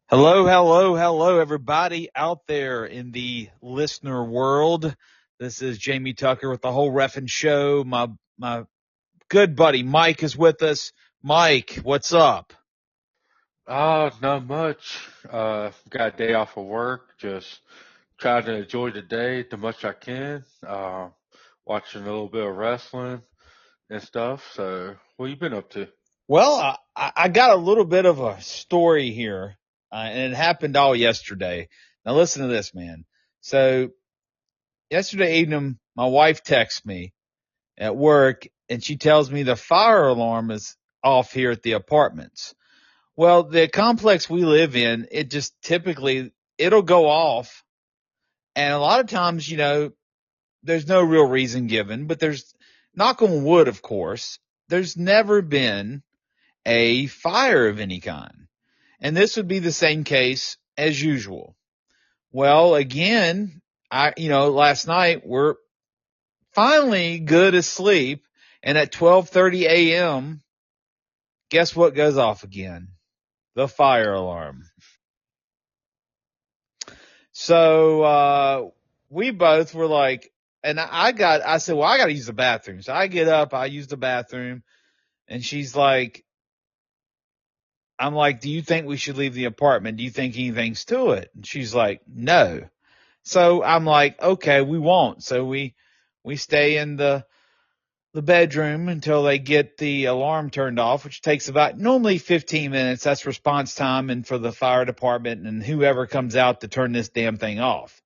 Hello, hello, hello, everybody out there in the listener world. This is Jamie Tucker with the Whole Reffin' Show. My good buddy Mike is with us. Mike, what's up? Not much. Got a day off of work. Just trying to enjoy the day the much I can. Watching a little bit of wrestling and stuff. So, what you been up to? Well, I got a little bit of a story here, and it happened all yesterday. Now, listen to this, man. So, yesterday evening, my wife texts me at work, and she tells me the fire alarm is off here at the apartments. Well, the complex we live in, it just typically it'll go off, and a lot of times, there's no real reason given, but there's knock on wood, of course, there's never been a fire of any kind. And this would be the same case as usual. Well, again, last night we're finally good asleep, and at 12:30 a.m., guess what goes off again? The fire alarm. So we both were like, and I said, well, I got to use the bathroom. So I get up, I use the bathroom, and she's like, I'm like, do you think we should leave the apartment? Do you think anything's to it? And she's like, no. So I'm like, okay, we won't. So we stay in the bedroom until they get the alarm turned off, which takes about normally 15 minutes. That's response time and for the fire department and whoever comes out to turn this damn thing off.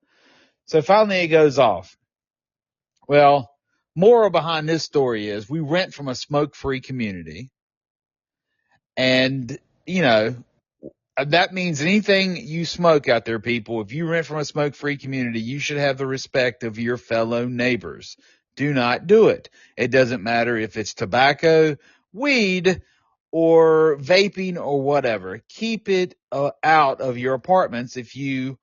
So finally it goes off. Well, moral behind this story is we rent from a smoke-free community. And, that means anything you smoke out there, people, if you rent from a smoke-free community, you should have the respect of your fellow neighbors. Do not do it. It doesn't matter if it's tobacco, weed, or vaping or whatever. Keep it out of your apartments if you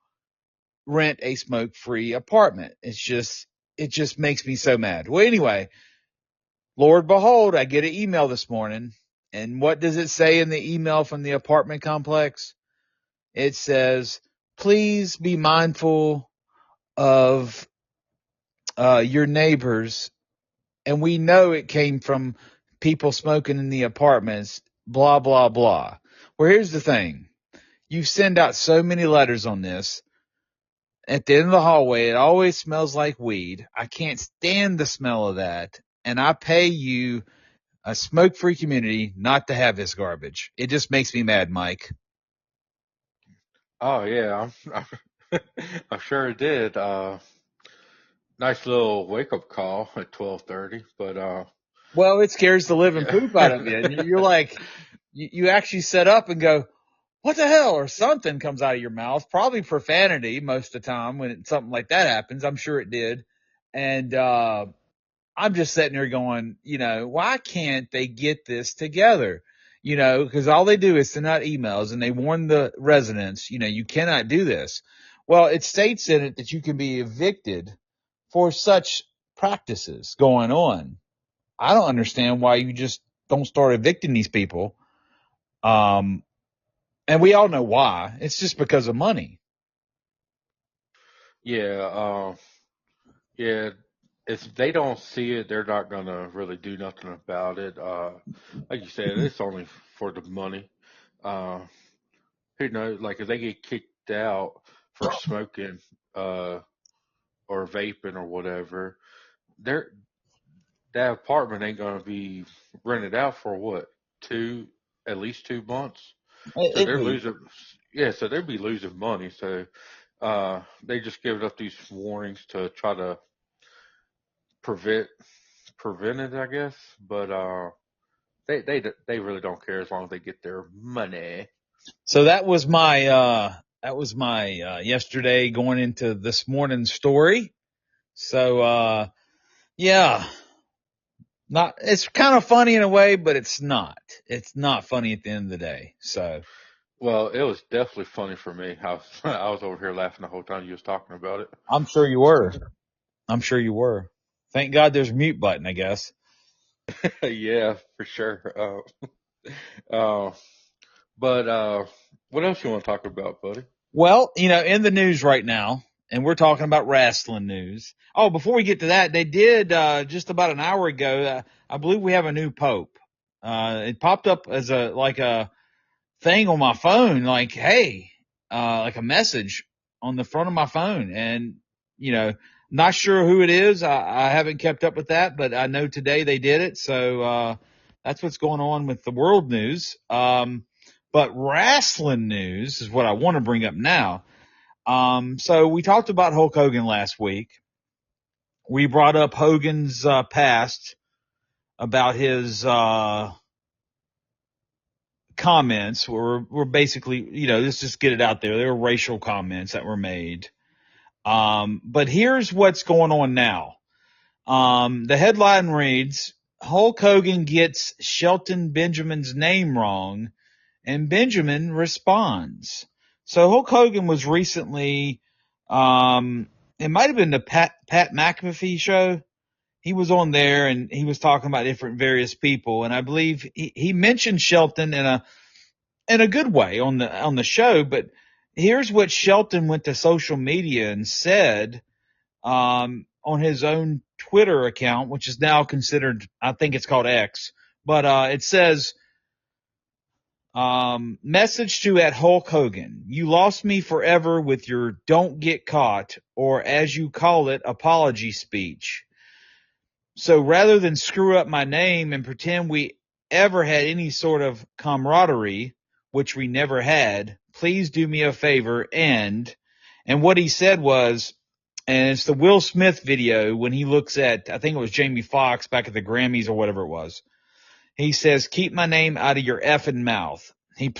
rent a smoke-free apartment. It just makes me so mad. Well, anyway, Lord behold, I get an email this morning. And what does it say in the email from the apartment complex? It says, please be mindful of your neighbors. And we know it came from people smoking in the apartments, blah, blah, blah. Well, here's the thing. You send out so many letters on this. At the end of the hallway, it always smells like weed. I can't stand the smell of that. And I pay you, a smoke-free community, not to have this garbage. It just makes me mad, Mike. Oh yeah, I'm sure it did. Nice little wake up call at 12:30, but Well, it scares the living yeah. poop out of you. And you're like, you actually set up and go, what the hell? Or something comes out of your mouth, probably profanity most of the time when something like that happens. I'm sure it did. And, I'm just sitting there going, why can't they get this together? Cause all they do is send out emails and they warn the residents, you cannot do this. Well, it states in it that you can be evicted for such practices going on. I don't understand why you just don't start evicting these people. Um, and we all know why. It's just because of money. Yeah, yeah. If they don't see it, they're not gonna really do nothing about it. Like you said, it's only for the money. Uh, like if they get kicked out for smoking, uh, or vaping or whatever, they're that apartment ain't gonna be rented out for what, two, at least 2 months. So At they're least. losing, yeah. So they'd be losing money. So they just give up these warnings to try to prevent prevent it, I guess. But they really don't care as long as they get their money. So that was my yesterday going into this morning's story. So yeah, not it's kind of funny in a way, but it's not. It's not funny at the end of the day. So Well, it was definitely funny for me. I was over here laughing the whole time you was talking about it. I'm sure you were. I'm sure you were. Thank God there's a mute button, I guess. Yeah, for sure. Uh, but What else you want to talk about, buddy? Well, in the news right now, and we're talking about wrestling news. Oh, before we get to that, they did just about an hour ago. I believe we have a new pope. It popped up as a thing on my phone, like, hey, like a message on the front of my phone, and not sure who it is. I haven't kept up with that, but I know today they did it. So that's what's going on with the world news. But wrestling news is what I want to bring up now. So we talked about Hulk Hogan last week. We brought up Hogan's past about his comments were basically, let's just get it out there. They were racial comments that were made. But here's what's going on now. The headline reads, Hulk Hogan gets Shelton Benjamin's name wrong, and Benjamin responds. So Hulk Hogan was recently, it might have been the Pat McAfee show. He was on there and he was talking about different various people, and I believe he mentioned Shelton in a good way on the show. But here's what Shelton went to social media and said on his own Twitter account, which is now considered, I think it's called X. But it says, message to at Hulk Hogan. You lost me forever with your don't get caught, or as you call it, apology speech. So rather than screw up my name and pretend we ever had any sort of camaraderie, which we never had, please do me a favor and what he said was, and it's the Will Smith video when he looks at, I think it was Jamie Foxx back at the Grammys or whatever it was. He says, keep my name out of your effing mouth. He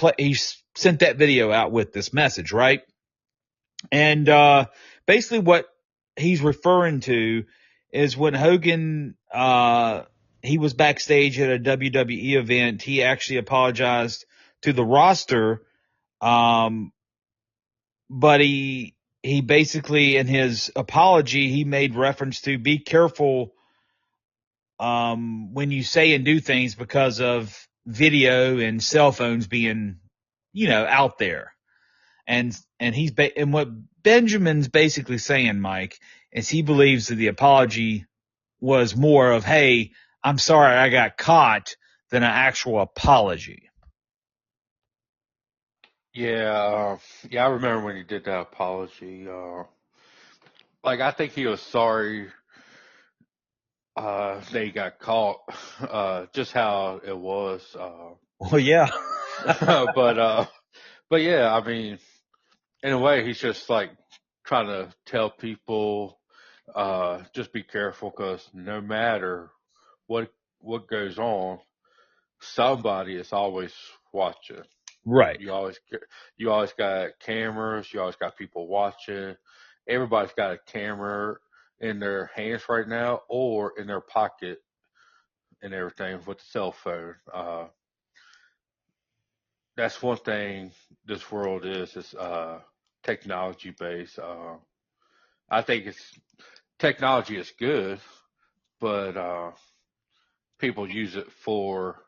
sent that video out with this message, right? And basically what he's referring to is when Hogan he was backstage at a WWE event, he actually apologized to the roster, but he basically, in his apology, he made reference to be careful when you say and do things because of video and cell phones being, out there. And and what Benjamin's basically saying, Mike, is he believes that the apology was more of, hey, I'm sorry I got caught, than an actual apology. Yeah, I remember when he did that apology. Like I think he was sorry that he got caught, just how it was. Well, yeah. But but yeah, I mean, in a way, he's just like trying to tell people, just be careful because no matter what what goes on, somebody is always watching. Right. You always you always got cameras. You always got people watching. Everybody's got a camera in their hands right now or in their pocket and everything with the cell phone. That's one thing this world is technology based. I think it's technology is good, but people use it for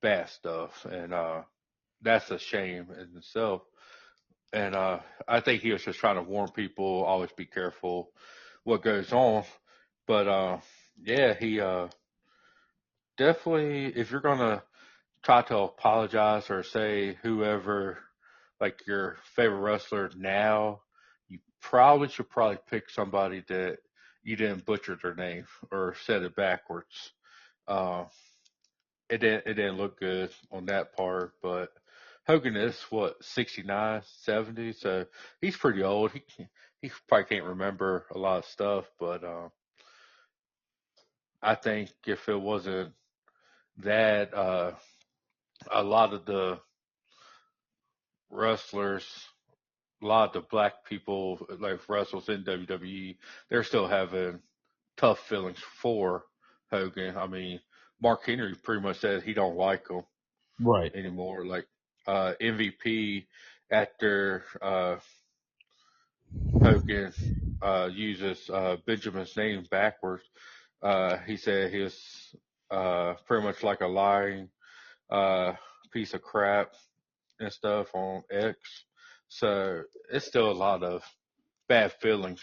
bad stuff, and that's a shame in itself. And I think he was just trying to warn people, always be careful what goes on. But yeah, he definitely, if you're gonna try to apologize or say whoever, like your favorite wrestler now, you probably pick somebody that you didn't butcher their name or said it backwards. Uh, it didn't look good on that part, but Hogan is what 69, 70, so he's pretty old. He probably can't remember a lot of stuff, but I think if it wasn't that, a lot of the wrestlers, a lot of the black people like wrestlers in WWE, they're still having tough feelings for Hogan. I mean, Mark Henry pretty much said he don't like him Right. anymore. Like MVP after Hogan uses Benjamin's name backwards. He said he was pretty much like a lying uh, piece of crap. and stuff on X. So it's still a lot of bad feelings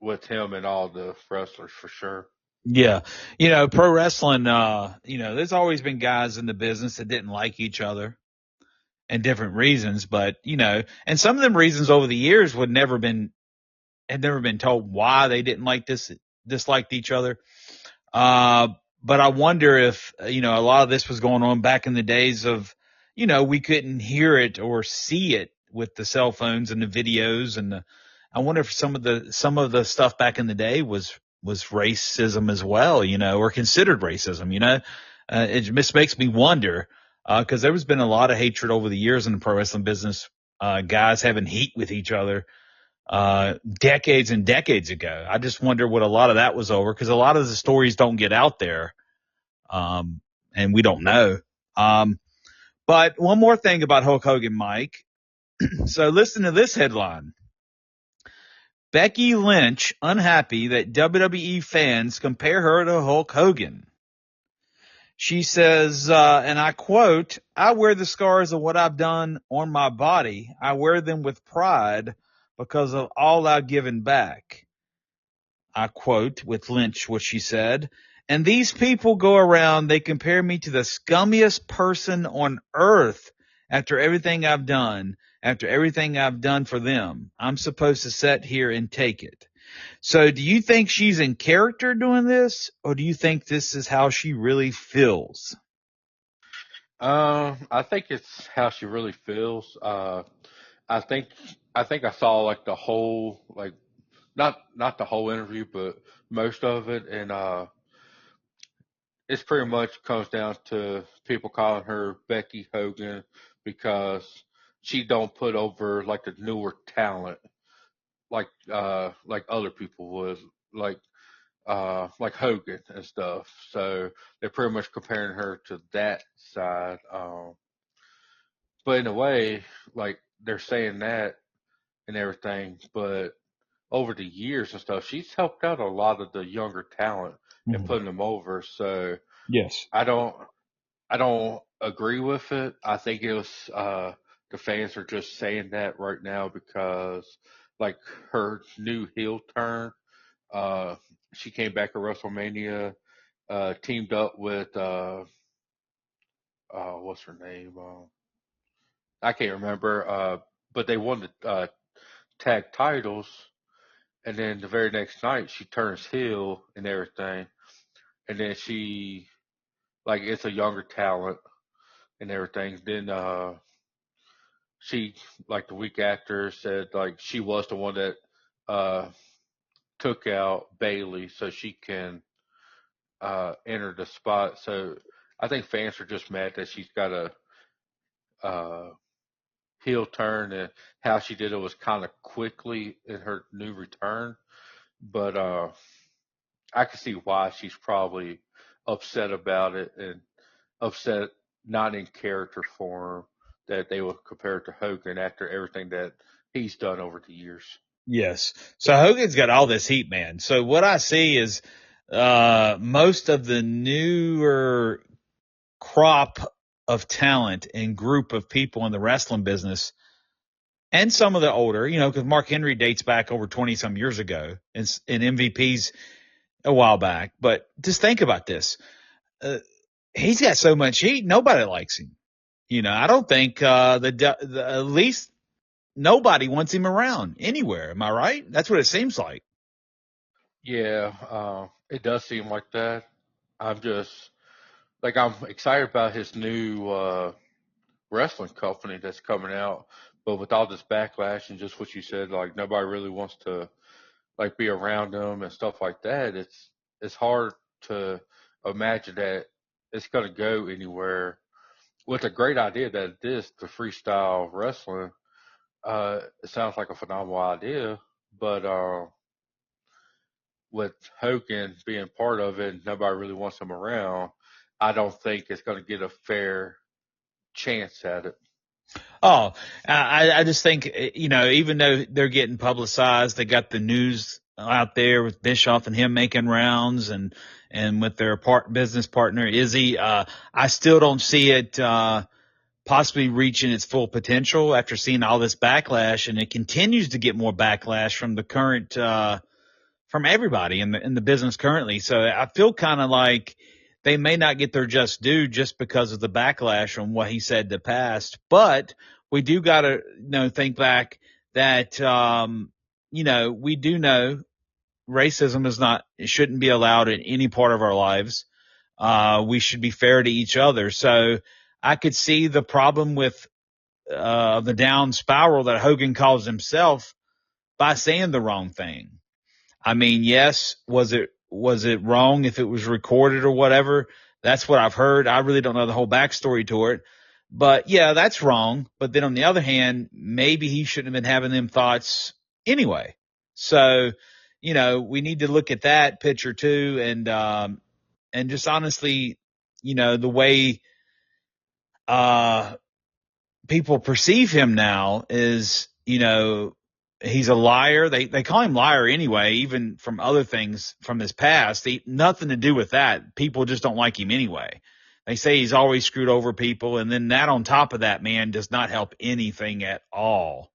with him and all the wrestlers for sure. Yeah. Pro wrestling, there's always been guys in the business that didn't like each other and different reasons, but, and some of them reasons over the years had never been told why they didn't disliked each other. But I wonder if, a lot of this was going on back in the days of, we couldn't hear it or see it with the cell phones and the videos. And I wonder if some of the stuff back in the day was racism as well, or considered racism, it just makes me wonder, cause there has been a lot of hatred over the years in the pro wrestling business, guys having heat with each other decades and decades ago. I just wonder what a lot of that was over, because a lot of the stories don't get out there, and we don't know. But one more thing about Hulk Hogan, Mike. So listen to this headline. Becky Lynch unhappy that WWE fans compare her to Hulk Hogan. She says, and I quote, "I wear the scars of what I've done on my body. I wear them with pride because of all I've given back." I quote with Lynch what she said, "And these people go around, they compare me to the scummiest person on earth after everything I've done, after everything I've done for them. I'm supposed to sit here and take it." So do you think she's in character doing this, or do you think this is how she really feels? I think it's how she really feels. I think I saw like the whole like not the whole interview, but most of it, and it's pretty much comes down to people calling her Becky Hogan because she don't put over like the newer talent like other people would, like Hogan and stuff. So they're pretty much comparing her to that side. But in a way, like they're saying that and everything, but over the years and stuff, she's helped out a lot of the younger talent and Mhm. putting them over. So Yes. I don't I don't agree with it. I think it was the fans are just saying that right now because like her new heel turn, uh she came back at WrestleMania, teamed up with what's her name? I can't remember. But they won the tag titles, and then the very next night she turns heel and everything, and then she like it's a younger talent and everything. Then she like the week after said like she was the one that uh took out Bailey so she can enter the spot. So I think fans are just mad that she's got a uh heel turn, and how she did it was kind of quickly in her new return. But I can see why she's probably upset about it and upset not in character form that they would compare it to Hogan after everything that he's done over the years. Yes. So Hogan's got all this heat, man. So what I see is most of the newer crop of talent and group of people in the wrestling business, and some of the older, because Mark Henry dates back over 20 some years ago, and MVP's a while back. But just think about this. Uh, he's got so much heat. Nobody likes him. I don't think at least nobody wants him around anywhere. Am I right? That's what it seems like. Yeah, it does seem like that. I'm just like I'm excited about his new wrestling company that's coming out, but with all this backlash and just what you said, like nobody really wants to like be around him and stuff like that. It's hard to imagine that it's going to go anywhere. With a great idea that it is, the freestyle wrestling, it sounds like a phenomenal idea, but with Hogan being part of it, and nobody really wants him around. I don't think it's going to get a fair chance at it. Oh, I just think, even though they're getting publicized, they got the news out there with Bischoff and him making rounds, and with their business partner, Izzy, I still don't see it, possibly reaching its full potential after seeing all this backlash, and it continues to get more backlash from the current from everybody in the business currently. So I feel kind of like they may not get their just due just because of the backlash on what he said in the past. But we do got to think back that we do know racism is not, it shouldn't be allowed in any part of our lives. We should be fair to each other. So I could see the problem with the down spiral that Hogan calls himself by saying the wrong thing. I mean, yes, was it wrong if it was recorded or whatever? That's what I've heard. I really don't know the whole backstory to it. But yeah, that's wrong. But then on the other hand, maybe he shouldn't have been having them thoughts anyway. So, we need to look at that picture too. And just honestly, the way, people perceive him now is, he's a liar. They call him liar anyway, even from other things from his past. Nothing to do with that. People just don't like him anyway. They say he's always screwed over people. And then that on top of that, man, does not help anything at all.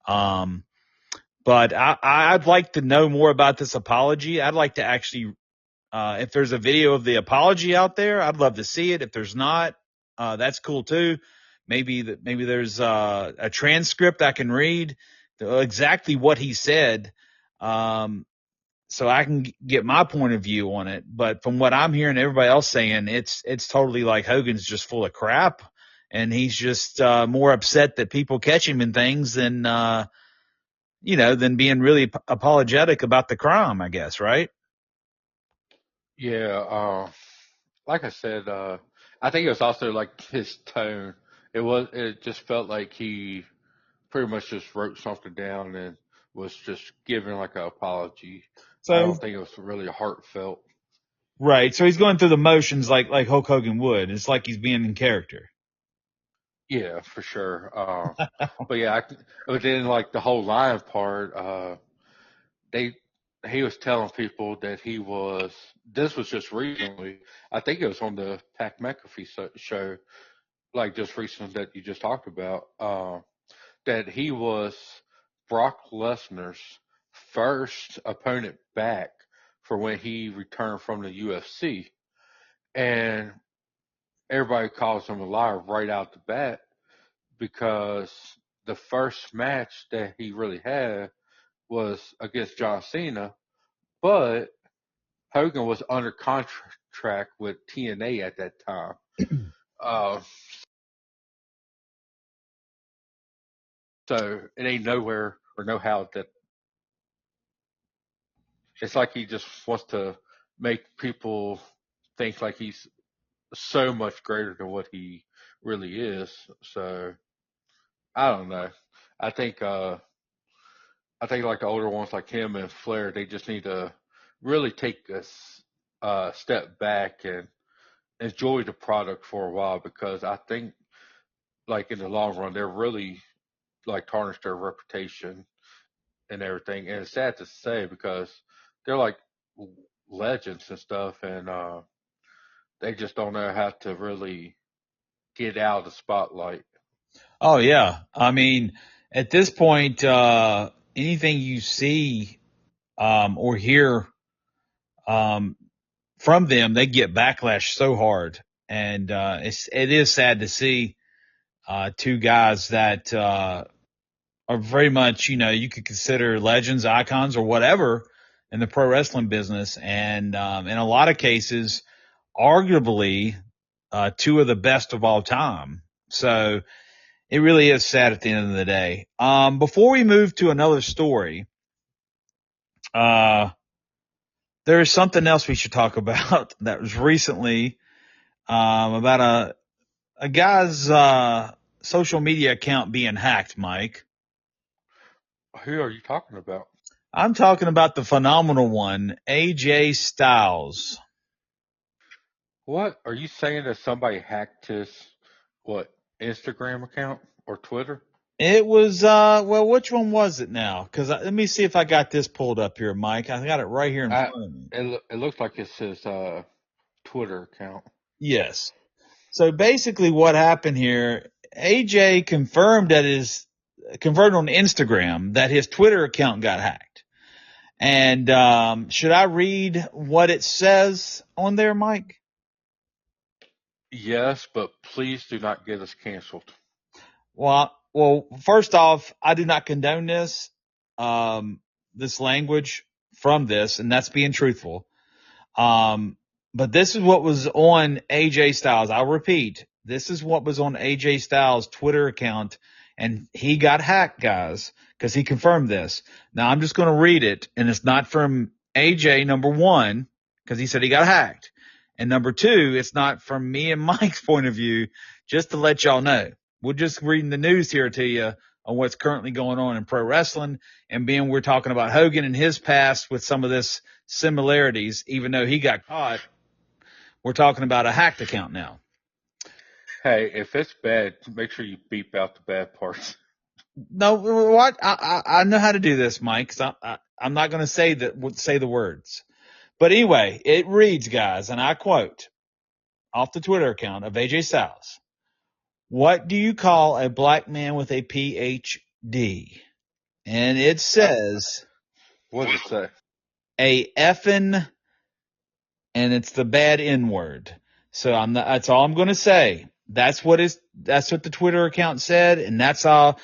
But I'd like to know more about this apology. I'd like to actually, if there's a video of the apology out there, I'd love to see it. If there's not, that's cool too. Maybe there's a transcript I can read exactly what he said, so I can get my point of view on it. But from what I'm hearing everybody else saying, it's totally like Hogan's just full of crap, and he's just more upset that people catch him in things than than being really apologetic about the crime, I guess, right? Yeah, like I said, I think it was also like his tone. It just felt like he pretty much just wrote something down and was just giving like an apology. I So don't think it was really heartfelt. right, so he's going through the motions like Hulk Hogan would. It's like he's being in character. Yeah, for sure. But yeah, but then like the whole lion part, they he was telling people that this was just recently. I think it was on the Pat McAfee show, like just recent that you just talked about. That he was Brock Lesnar's first opponent back for when he returned from the UFC. And everybody calls him a liar right out the bat because the first match that he really had was against John Cena, but Hogan was under contract with TNA at that time. Uh, so it ain't nowhere or no how that it's like he just wants to make people think like he's so much greater than what he really is. So I don't know. I think like the older ones like him and Flair, they just need to really take a step back and enjoy the product for a while because I think like in the long run they're really like tarnished their reputation and everything. And it's sad to say because they're like legends and stuff, and they just don't know how to really get out of the spotlight. Oh yeah. I mean, at this point, anything you see or hear um, from them, they get backlash so hard, and it is sad to see two guys that are very much you could consider legends, icons, or whatever in the pro wrestling business, and in a lot of cases, arguably two of the best of all time. So it really is sad at the end of the day. Before we move to another story, uh, there is something else we should talk about that was recently about a guy's social media account being hacked, Mike. Who are you talking about? I'm talking about the phenomenal one, AJ Styles. What are you saying that somebody hacked his what Instagram account or Twitter? It was, well, which one was it now? Because let me see if I got this pulled up here, Mike. I got it right here in I, front of me. it looks like it's his Twitter account. Yes. So basically what happened here, AJ confirmed on Instagram that his Twitter account got hacked. And should I read what it says on there, Mike? Yes, but please do not get us canceled. Well, first off, I do not condone this language from this, and that's being truthful. But this is what was on AJ Styles. I'll repeat, this is what was on AJ Styles' Twitter account, and he got hacked, guys, because he confirmed this. Now I'm just going to read it, and it's not from AJ, number one, because he said he got hacked. And number two, it's not from me and Mike's point of view, just to let y'all know. We're just reading the news here to you on what's currently going on in pro wrestling, and being we're talking about Hogan and his past with some of this similarities, even though he got caught. We're talking about a hacked account now. Hey, if it's bad, make sure you beep out the bad parts. No, what? I know how to do this, Mike. I'm not going to say the words. But anyway, it reads, guys, and I quote off the Twitter account of AJ Styles. What do you call a black man with a PhD? And it says What does it say? a effing, and it's the bad N word. So that's all I'm going to say. That's what the Twitter account said. And that's all.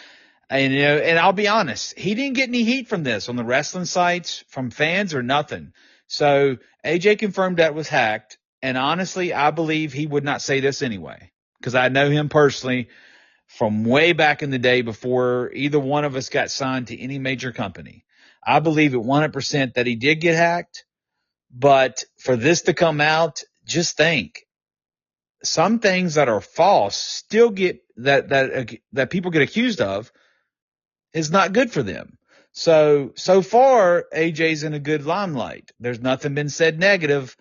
And, and I'll be honest, he didn't get any heat from this on the wrestling sites, from fans or nothing. So AJ confirmed that was hacked. And honestly, I believe he would not say this anyway, because I know him personally from way back in the day before either one of us got signed to any major company. I believe at 100% that he did get hacked. But for this to come out, just think, some things that are false still get that people get accused of is not good for them. So far, AJ's in a good limelight. There's nothing been said negative.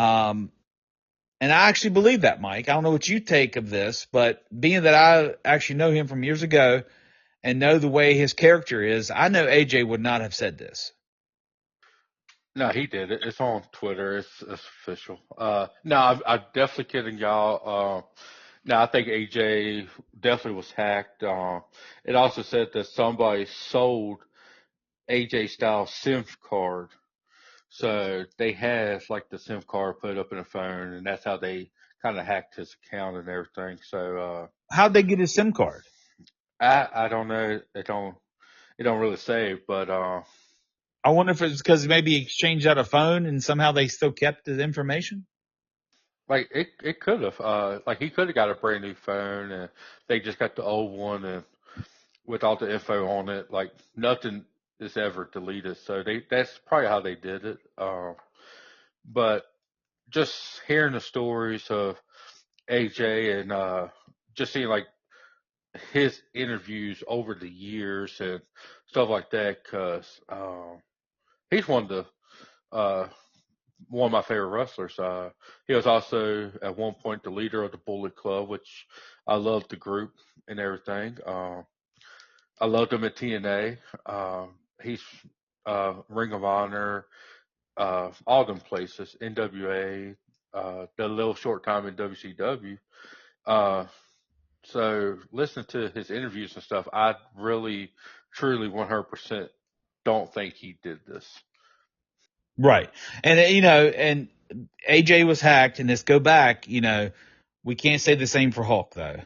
And I actually believe that, Mike. I don't know what you take of this, but being that I actually know him from years ago and know the way his character is, I know AJ would not have said this. No, he did it. It's on Twitter. It's official. No, I'm definitely kidding y'all. No, I think AJ definitely was hacked. It also said that somebody sold AJ Styles' SIM card. So they had like the SIM card put up in a phone, and that's how they kind of hacked his account and everything. So How'd they get his SIM card? I don't know. It don't really say, but I wonder if it's because maybe he exchanged out a phone and somehow they still kept his information. like it could have like he could have got a brand new phone and they just got the old one and with all the info on it, like nothing is ever deleted. So that's probably how they did it. But just hearing the stories of AJ and just seeing like his interviews over the years and stuff like that, because he's uh, one of my favorite wrestlers. He was also at one point the leader of the Bullet Club, which I loved the group and everything. I loved him at TNA. He's Ring of Honor, all them places, NWA, the little short time in WCW. Uh, so listening to his interviews and stuff, I really, truly, 100% don't think he did this. Right. And, and AJ was hacked, and let's go back, we can't say the same for Hulk, though.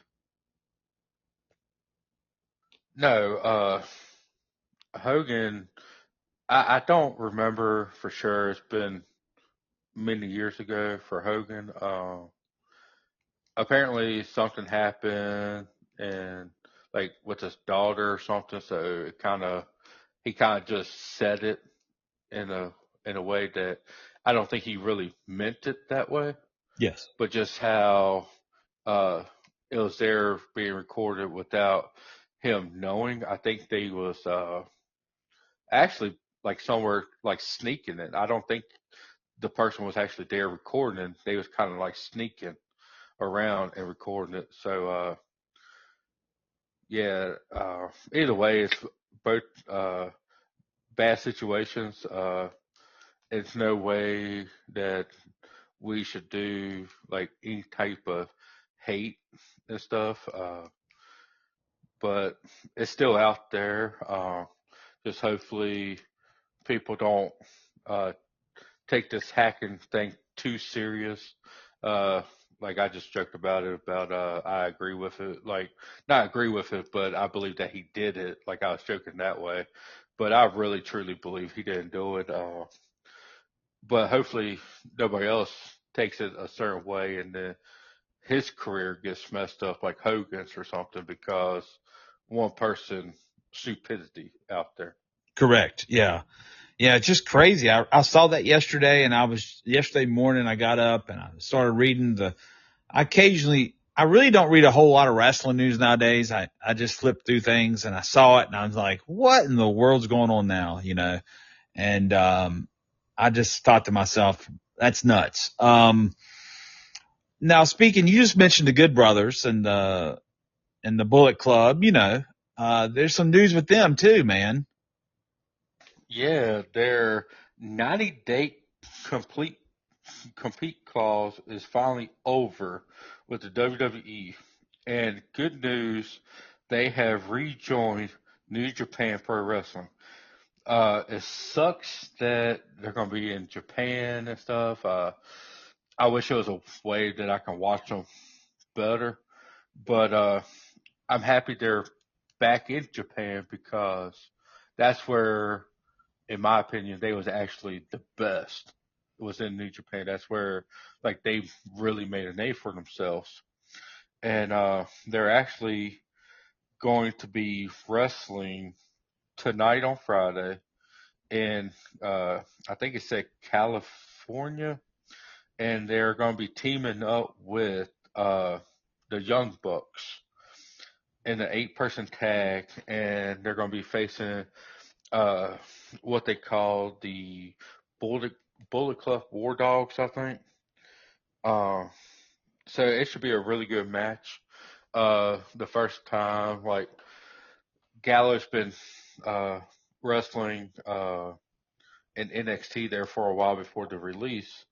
No, Hogan, I don't remember for sure. It's been many years ago for Hogan. Apparently something happened and like with his daughter or something, so he kind of just said it in a way that I don't think he really meant it that way, Yes. but just how uh it was there being recorded without him knowing. I think they was actually like somewhere like sneaking it. I don't think the person was actually there recording it. They was kind of like sneaking around and recording it. So yeah, either way, it's both bad situations. It's no way that we should do like any type of hate and stuff. But it's still out there. Just hopefully people don't uh, take this hacking thing too serious. Uh, like I just joked about it about I agree with it. Like not agree with it, but I believe that he did it. Like I was joking that way. But I really truly believe he didn't do it. But hopefully nobody else takes it a certain way and then his career gets messed up like Hogan's or something because one person stupidity out there. Correct. Yeah. Yeah. It's just crazy. I saw that yesterday, and yesterday morning I got up and I started reading I really don't read a whole lot of wrestling news nowadays. I just flip through things and I saw it and I was like, what in the world's going on now? And, I just thought to myself, that's nuts. Now speaking, you just mentioned the Good Brothers and the Bullet Club, there's some news with them too, man. Yeah, their 90-day complete compete clause is finally over with the WWE. And good news, they have rejoined New Japan Pro Wrestling. It sucks that they're going to be in Japan and stuff. I wish there was a way that I can watch them better, but I'm happy they're back in Japan because that's where, in my opinion, they was actually the best. It was in New Japan. That's where like they really made a name for themselves. And they're actually going to be wrestling tonight on Friday in I think it's at California, and they're going to be teaming up with the Young Bucks in an 8-person tag, and they're going to be facing uh, what they call the Bullet Bullet Club War Dogs, I think. Uh, so it should be a really good match. The first time, like Gallows been uh, wrestling in NXT there for a while before the release,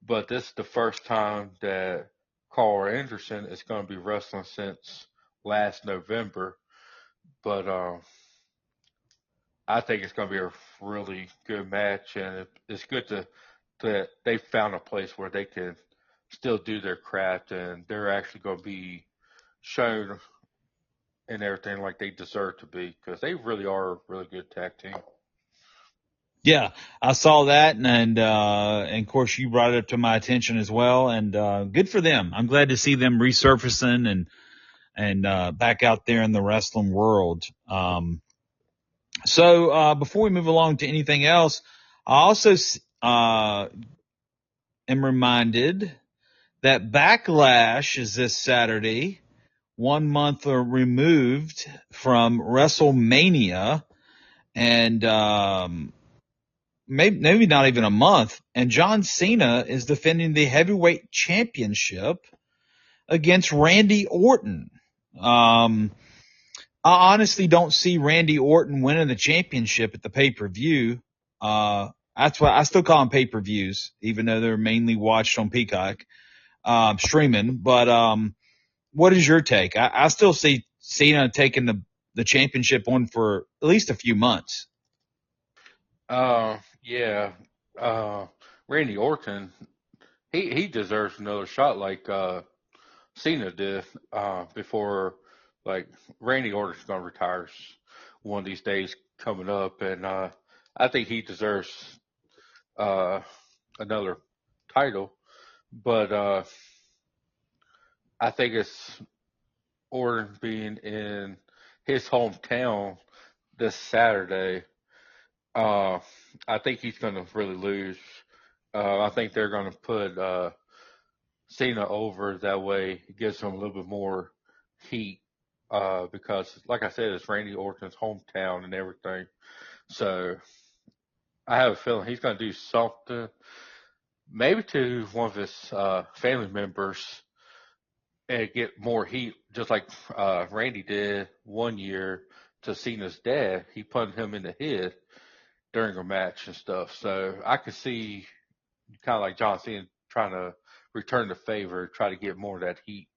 but this is the first time that Carl Anderson is going to be wrestling since last November. But I think it's going to be a really good match, and it's good that they found a place where they can still do their craft, and they're actually going to be shown and everything like they deserve to be because they really are a really good tag team. Yeah, I saw that, and of course you brought it up to my attention as well, and good for them. I'm glad to see them resurfacing and back out there in the wrestling world. So before we move along to anything else, I also am reminded that Backlash is this Saturday, 1 month removed from WrestleMania, and maybe not even a month. And John Cena is defending the heavyweight championship against Randy Orton. I honestly don't see Randy Orton winning the championship at the pay-per-view. That's why I still call them pay-per-views, even though they're mainly watched on Peacock, streaming. But, what is your take? I still see Cena taking the championship on for at least a few months. Yeah, uh, Randy Orton, he deserves another shot like Cena did before. Like Randy Orton's gonna retire one of these days coming up, and I think he deserves uh, another title. But I think it's Orton being in his hometown this Saturday. Uh, I think he's gonna really lose. I think they're gonna put Cena over that way. It gives him a little bit more heat because, like I said, it's Randy Orton's hometown and everything. So I have a feeling he's going to do something, maybe to one of his family members, and get more heat, just like Randy did one year to Cena's dad. He punted him in the head during a match and stuff. So I could see kind of like John Cena trying to return the favor, try to get more of that heat.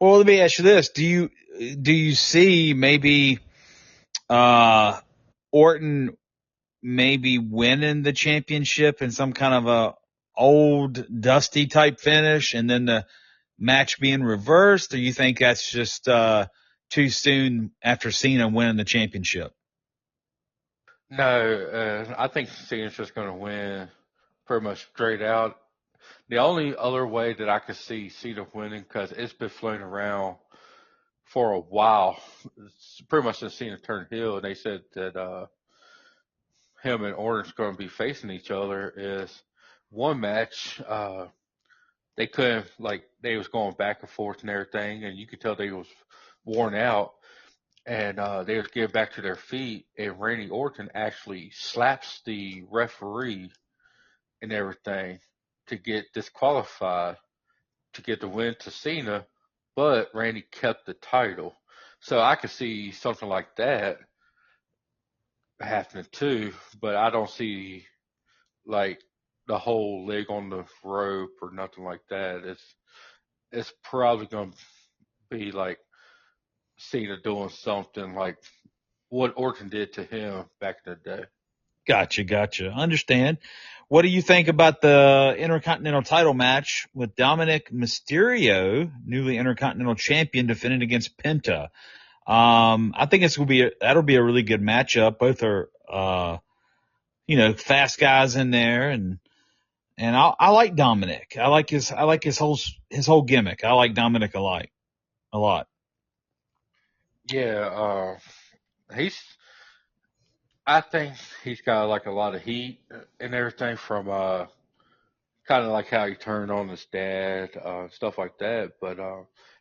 Well, let me ask you this: do you see maybe Orton maybe winning the championship in some kind of a old dusty type finish, and then the match being reversed, or you think that's just too soon after Cena winning the championship? No, I think Cena's just going to win pretty much straight out. The only other way that I could see Cena winning, because it's been floating around for a while, it's pretty much since Cena turned heel, and they said that him and Orton's going to be facing each other, is one match. They couldn't, like, they was going back and forth and everything, and you could tell they was worn out, and they was getting back to their feet, and Randy Orton actually slaps the referee and everything to get disqualified to get the win to Cena, but Randy kept the title. So I could see something like that happening too, but I don't see like the whole leg on the rope or nothing like that. It's probably gonna be like Cena doing something like what Orton did to him back in the day. Gotcha. Understand. What do you think about the Intercontinental title match with Dominic Mysterio, newly Intercontinental champion, defending against Penta? I think that'll be a really good matchup. Both are, fast guys in there, and I like Dominic. I like his whole gimmick. I like Dominic a lot. Yeah, he's I think he's got like a lot of heat and everything from kind of like how he turned on his dad, stuff like that. But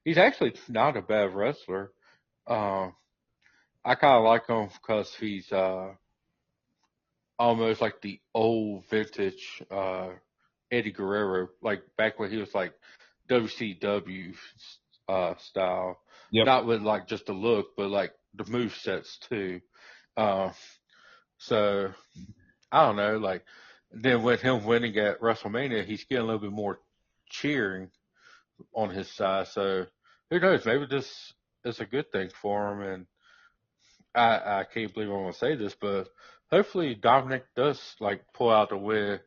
he's actually not a bad wrestler. Uh, I kind of like him because he's almost like the old vintage Eddie Guerrero, like back when he was like WCW style, Yep. not with like just the look, but like the move sets too. Uh, so I don't know, like then with him winning at WrestleMania, he's getting a little bit more cheering on his side. So who knows? Maybe this is a good thing for him. And I can't believe I'm gonna say this, but hopefully Dominic does like pull out the win.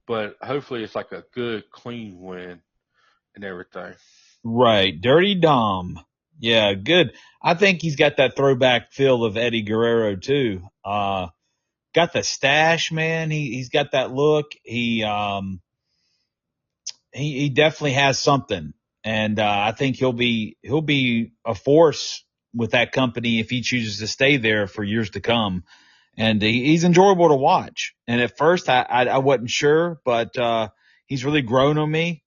But hopefully it's like a good, clean win and everything. Right. Dirty Dom. Yeah, good. I think he's got that throwback feel of Eddie Guerrero too. Got the stash, man. He's got that look. He definitely has something, and I think he'll be a force with that company if he chooses to stay there for years to come. And he's enjoyable to watch. And at first, I wasn't sure, but he's really grown on me.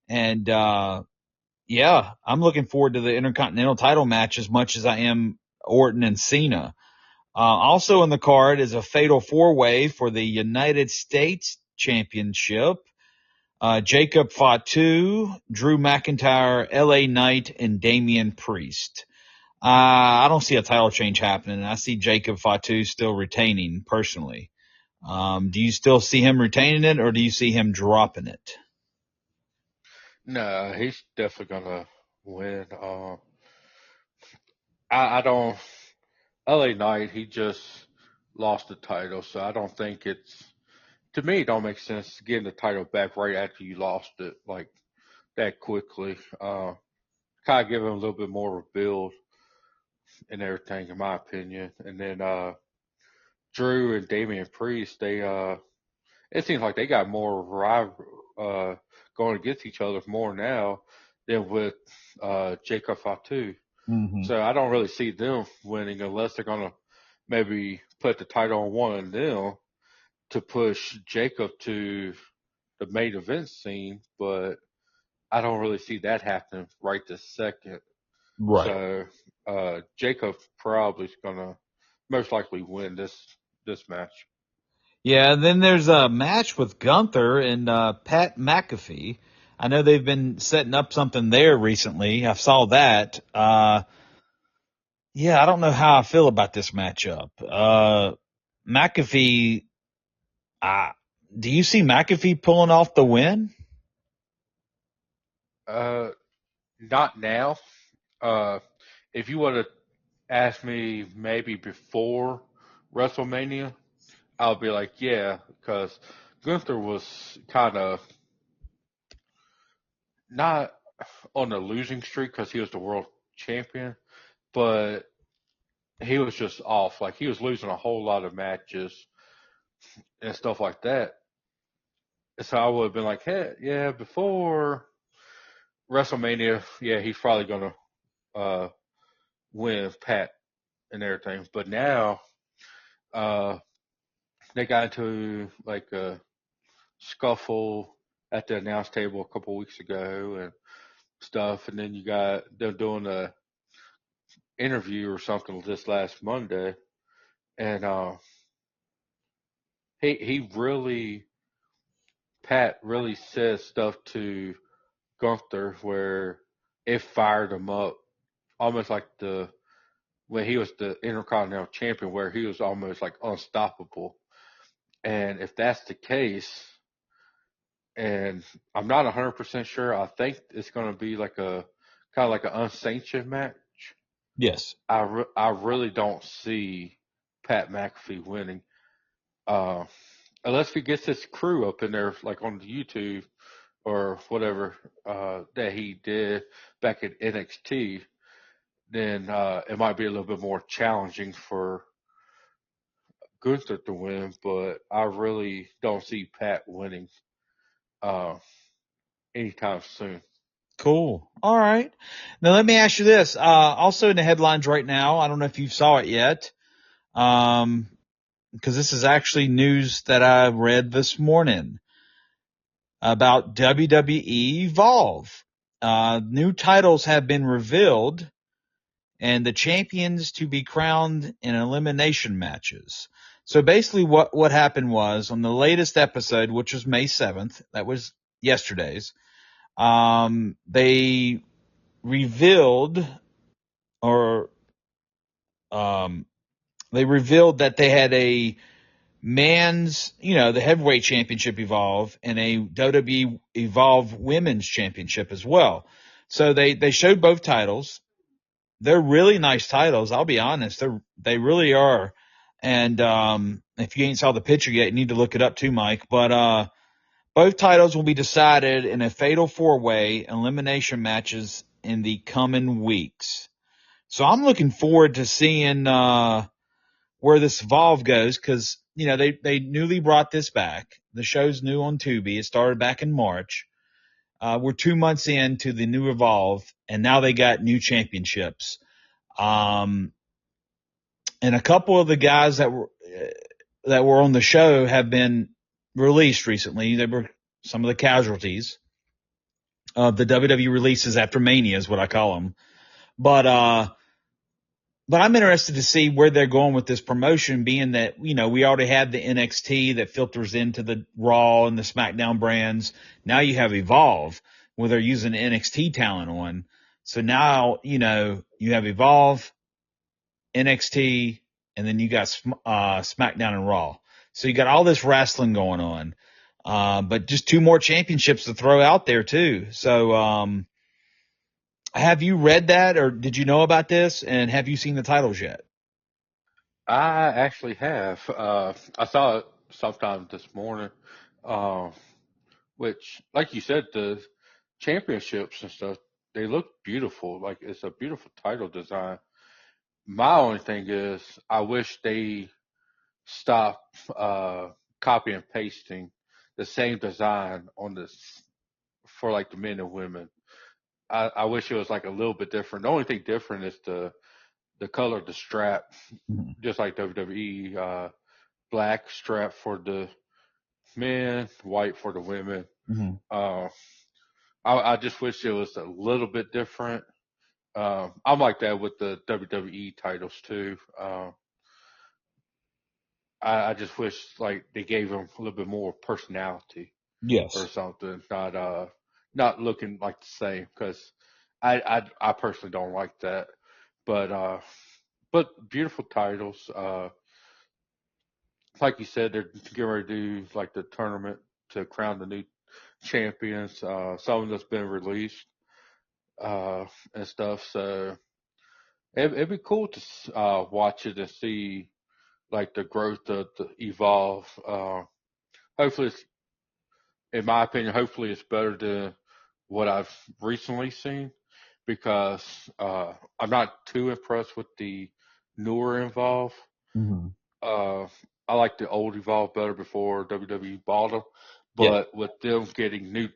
And yeah, I'm looking forward to the Intercontinental title match as much as I am Orton and Cena. Also in the card is a fatal four-way for the United States Championship. Jacob Fatu, Drew McIntyre, LA Knight, and Damian Priest. I don't see a title change happening. I see Jacob Fatu still retaining personally. Do you still see him retaining it, or do you see him dropping it? No, he's definitely gonna win. I don't. LA Knight, he just lost the title, so I don't think it's to me. It don't make sense getting the title back right after you lost it like that quickly. Kind of give him a little bit more of a build and everything, in my opinion. And then Drew and Damian Priest, they it seems like they got more going against each other more now than with Jacob Fatu. Mm-hmm. So I don't really see them winning unless they're gonna maybe put the title on one of them to push Jacob to the main event scene, but I don't really see that happening right this second. Right. So Jacob probably is gonna most likely win this match. Yeah, and then there's a match with Gunther and Pat McAfee. I know they've been setting up something there recently. I saw that. Yeah, I don't know how I feel about this matchup. McAfee, uh, do you see McAfee pulling off the win? Uh, Not now. Uh, if you would have asked me maybe before WrestleMania, I'll be like, yeah, because Gunther was kind of not on a losing streak because he was the world champion, but he was just off. Like he was losing a whole lot of matches and stuff like that. So I would have been like, hey, yeah, before WrestleMania, yeah, he's probably gonna uh, win Pat and everything. But now uh, they got into like a scuffle at the announce table a couple weeks ago and stuff, and then you got them doing a interview or something this last Monday, and he really Pat really says stuff to Gunther where it fired him up, almost like the when he was the Intercontinental Champion, where he was almost like unstoppable. And if that's the case, and I'm not 100% sure, I think it's going to be like a kind of like an unsanctioned match. Yes. I really don't see Pat McAfee winning, uh, unless he gets his crew up in there, like on the YouTube or whatever that he did back at NXT. Then it might be a little bit more challenging for Gunther to win, but I really don't see Pat winning uh, anytime soon. Cool. All right. Now let me ask you this. Also in the headlines right now, I don't know if you saw it yet, because this is actually news that I read this morning about WWE Evolve. New titles have been revealed and the champions to be crowned in elimination matches. So basically what happened was on the latest episode, which was May 7th, that was yesterday's, they revealed or they revealed that they had a man's, the heavyweight championship Evolve and a WWE Evolve women's championship as well. So they showed both titles. They're really nice titles. I'll be honest. They really are. And, if you ain't saw the picture yet, you need to look it up too, Mike. But, both titles will be decided in a fatal 4-way elimination matches in the coming weeks. So I'm looking forward to seeing where this Evolve goes because, they newly brought this back. The show's new on Tubi. It started back in March. We're 2 months into the new Evolve, and now they got new championships. And a couple of the guys that were on the show have been released recently. They were some of the casualties of the WWE releases after Mania is what I call them. But I'm interested to see where they're going with this promotion, being that, we already had the NXT that filters into the Raw and the SmackDown brands. Now you have Evolve, where they're using NXT talent on. So now, you have Evolve, NXT, and then you got SmackDown and Raw. So you got all this wrestling going on. But just 2 more championships to throw out there too. So, have you read that or did you know about this? And have you seen the titles yet? I actually have. I saw it sometime this morning, uh, which, like you said, the championships and stuff, they look beautiful. Like it's a beautiful title design. My only thing is, I wish they stop copy and pasting the same design on this for like the men and women. I wish it was like a little bit different. The only thing different is the color of the strap, Mm-hmm. just like WWE. Black strap for the men, white for the women. Mm-hmm. Uh, I just wish it was a little bit different. I'm like that with the WWE titles too. I just wish like they gave them a little bit more personality or Yes. something, not looking like the same because I personally don't like that. But but beautiful titles. Like you said, they're getting ready to do like the tournament to crown the new champions. Some that's been released. and stuff. So it'd be cool to watch it and see like the growth of the Evolve. Hopefully, in my opinion, hopefully it's better than what I've recently seen because I'm not too impressed with the newer Evolve. Mm-hmm. Uh, I like the old Evolve better before WWE bought them, Yeah. but with them getting new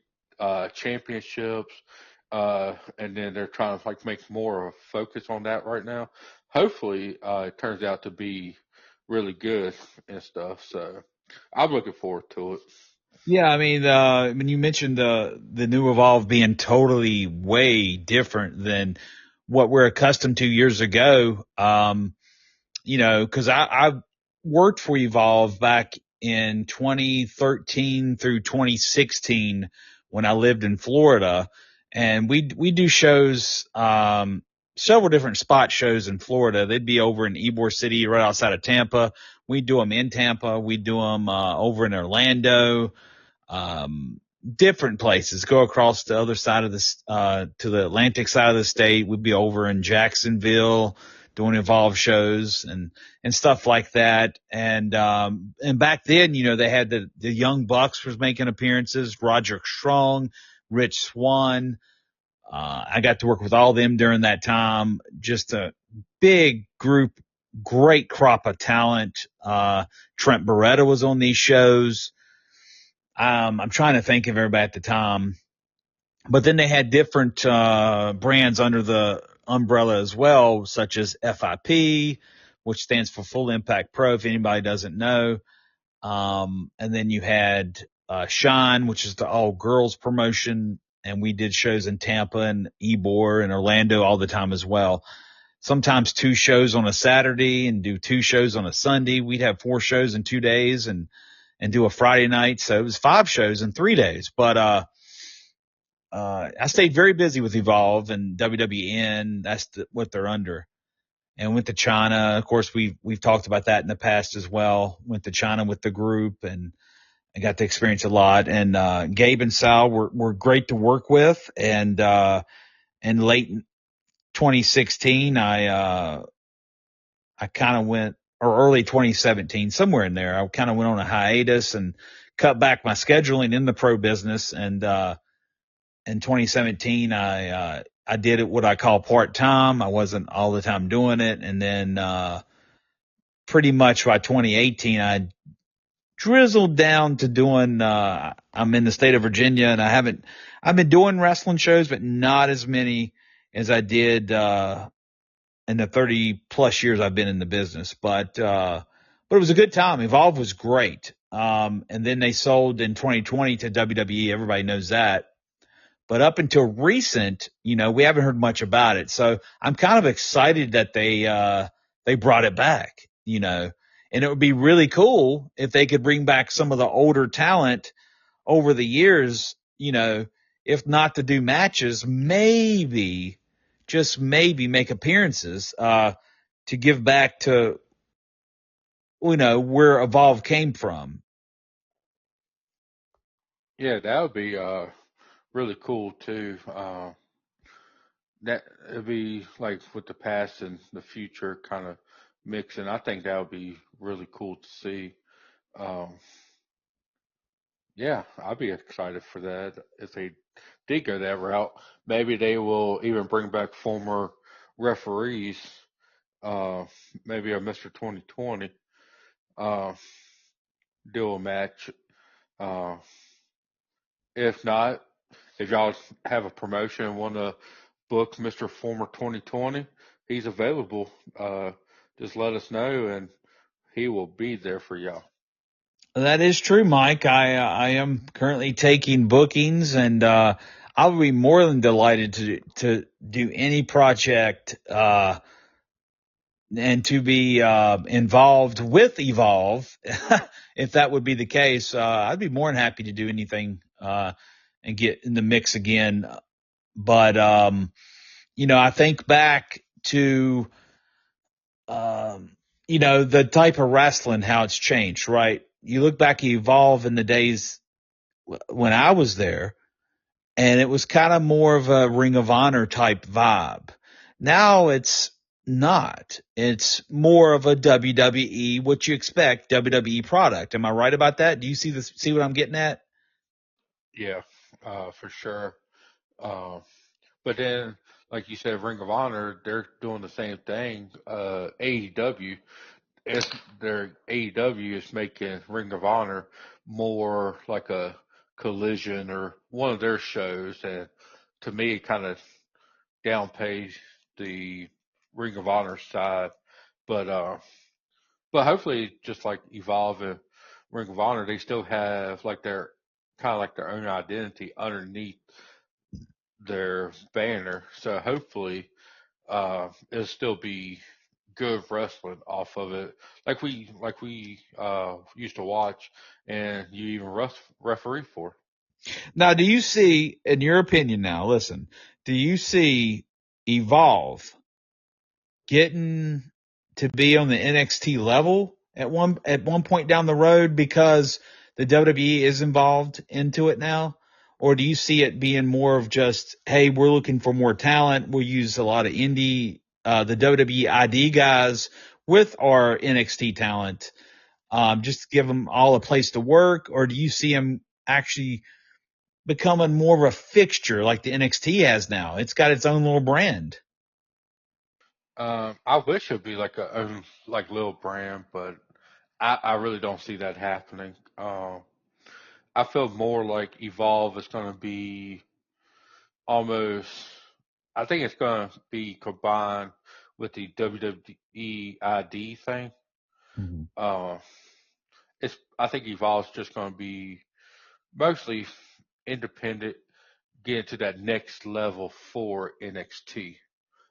championships, and then they're trying to like make more of a focus on that right now. Hopefully, it turns out to be really good and stuff. So I'm looking forward to it. Yeah, I mean, when you mentioned the new Evolve being totally way different than what we're accustomed to years ago, because I worked for Evolve back in 2013 through 2016 when I lived in Florida, and we do shows, several different spot shows in Florida. They'd be over in Ybor City, right outside of Tampa. We do them in Tampa. We do them over in Orlando, different places. Go across the other side of this, to the Atlantic side of the state. We'd be over in Jacksonville doing Evolve shows and stuff like that. And back then, they had the Young Bucks was making appearances, Roderick Strong, Rich Swann. I got to work with all of them during that time. Just a big group, great crop of talent. Trent Beretta was on these shows. I'm trying to think of everybody at the time, but then they had different brands under the umbrella as well, such as FIP, which stands for Full Impact Pro, if anybody doesn't know. And then you had Shine, which is the all girls promotion, and we did shows in Tampa and Ybor and Orlando all the time as well. Sometimes 2 shows on a Saturday and do 2 shows on a Sunday. We'd have 4 shows in 2 days and do a Friday night. So it was 5 shows in 3 days. But I stayed very busy with Evolve and WWN. That's what they're under. And went to China. Of course, we've talked about that in the past as well. Went to China with the group and I got to experience a lot. And Gabe and Sal were great to work with. And in late 2016, I kind of went, or early 2017, somewhere in there, I kind of went on a hiatus and cut back my scheduling in the pro business. And in 2017, I did it what I call part time. I wasn't all the time doing it. And then pretty much by 2018, I drizzled down to doing, I'm in the state of Virginia and I've been doing wrestling shows, but not as many as I did in the 30 plus years I've been in the business. But it was a good time. Evolve was great. And then they sold in 2020 to WWE. Everybody knows that. But up until recent, we haven't heard much about it. So I'm kind of excited that they brought it back, and it would be really cool if they could bring back some of the older talent over the years, if not to do matches, maybe, just maybe make appearances, to give back to, where Evolve came from. Yeah, that would be really cool too. That it'd be like with the past and the future kind of mixing. I think that would be really cool to see. Um, yeah, I'd be excited for that if they did go that route. Maybe they will even bring back former referees. Uh, maybe a Mr. 2020 uh, do a match. Uh, if not, if y'all have a promotion and want to book Mr. Former 2020, he's available. Just let us know and he will be there for y'all. That is true, Mike. I am currently taking bookings, and I'll be more than delighted to do any project and to be involved with Evolve, if that would be the case. I'd be more than happy to do anything and get in the mix again. But I think back to the type of wrestling, how it's changed, right? You look back at Evolve in the days when I was there, and it was kind of more of a Ring of Honor type vibe. Now it's not. It's more of a WWE, what you expect, WWE product. Am I right about that? Do you see what I'm getting at? Yeah, for sure. Uh, but then, like you said, Ring of Honor, they're doing the same thing. AEW, it's, their AEW is making Ring of Honor more like a Collision or one of their shows, and to me, it kind of downplays the Ring of Honor side. But but hopefully, just like Evolve and Ring of Honor, they still have like their kind of like their own identity underneath their banner. So hopefully, it'll still be good wrestling off of it, like we used to watch, and you even referee for. Now, do you see, in your opinion now, listen, do you see Evolve getting to be on the NXT level at one point down the road because the WWE is involved into it now? Or do you see it being more of just, hey, we're looking for more talent. We'll use a lot of the WWE ID guys with our NXT talent, just to give them all a place to work? Or do you see them actually becoming more of a fixture like the NXT has now? It's got its own little brand. I wish it'd be like a own like little brand, but I really don't see that happening. I feel more like Evolve is going to be almost. I think it's going to be combined with the WWE ID thing. Mhm. Uh, it's. I think Evolve's just going to be mostly independent, getting to that next level for NXT.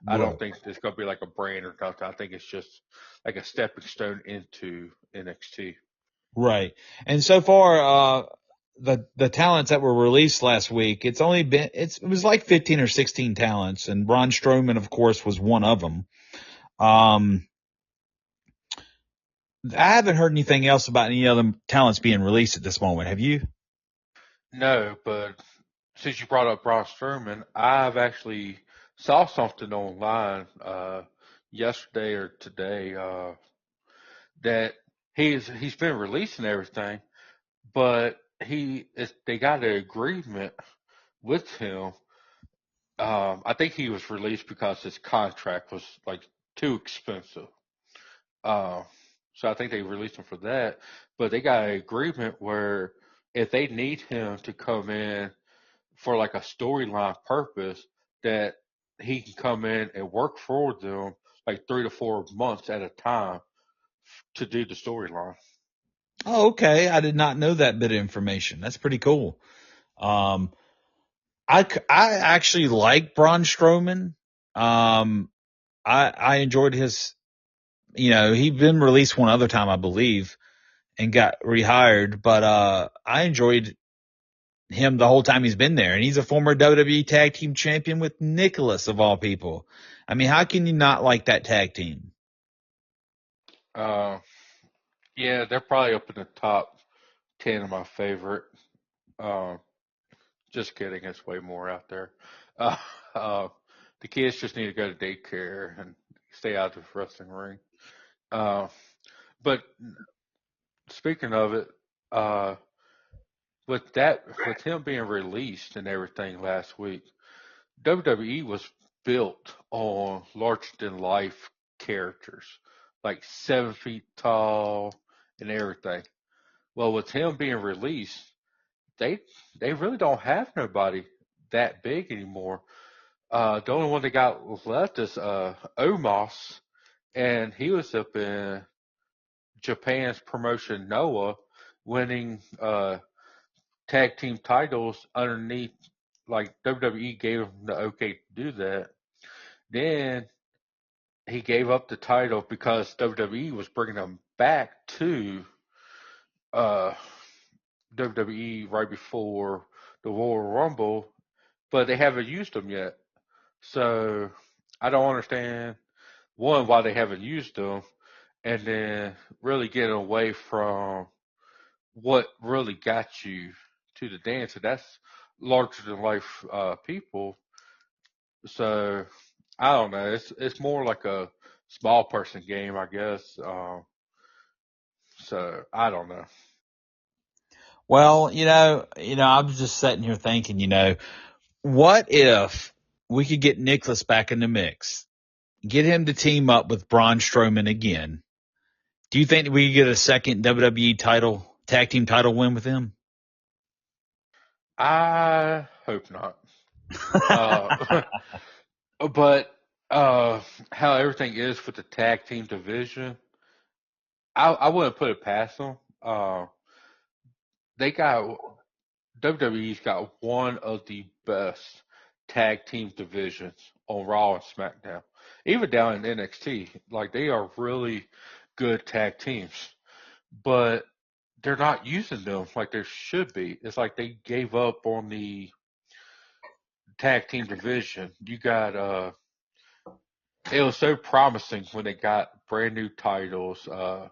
I don't Right. think it's going to be like a brand or nothing. I think it's just like a stepping stone into NXT. Right. And so far, the talents that were released last week, it was like 15 or 16 talents, and Braun Strowman, of course, was one of them. Um, I haven't heard anything else about any other talents being released at this moment. Have you? No, but since you brought up Braun Strowman, I've actually saw something online yesterday or today that he's been releasing everything, but they got an agreement with him. I think he was released because his contract was like too expensive. Uh, so I think they released him for that. But they got an agreement where if they need him to come in for like a storyline purpose, that he can come in and work for them like 3 to 4 months at a time to do the storyline. Oh, okay. I did not know that bit of information. That's pretty cool. Um, I actually like Braun Strowman. Um, I enjoyed he'd been released one other time, I believe, and got rehired, but I enjoyed him the whole time he's been there. And he's a former WWE Tag Team Champion with Nicholas, of all people. I mean, how can you not like that tag team? Uh, yeah, they're probably up in the top 10 of my favorite. Uh, just kidding, it's way more out there. Uh, uh, the kids just need to go to daycare and stay out of the wrestling ring. Uh, but speaking of it, uh, with him being released and everything last week, WWE was built on larger than life characters, like 7 feet tall and everything. Well, with him being released, they they really don't have nobody that big anymore. The only one they got left is Omos, and he was up in Japan's promotion Noah, winning tag team titles underneath. Like WWE gave him the okay to do that. Then he gave up the title because WWE was bringing him back to uh, WWE right before the Royal Rumble, but they haven't used him yet. So I don't understand one why they haven't used him, and then really getting away from what really got you to the dance. And that's larger than life people. So I don't know. It's more like a small person game, I guess. So I don't know. Well, I was just sitting here thinking, what if we could get Nicholas back in the mix, get him to team up with Braun Strowman again? Do you think that we could get a second WWE tag team title win with him? I hope not. Uh, but how everything is with the tag team division, I wouldn't put it past them. They got WWE's got one of the best tag team divisions on Raw and SmackDown, even down in NXT. Like they are really good tag teams, but they're not using them like they should be. It's like they gave up on the tag team division. You got it was so promising when they got brand new titles for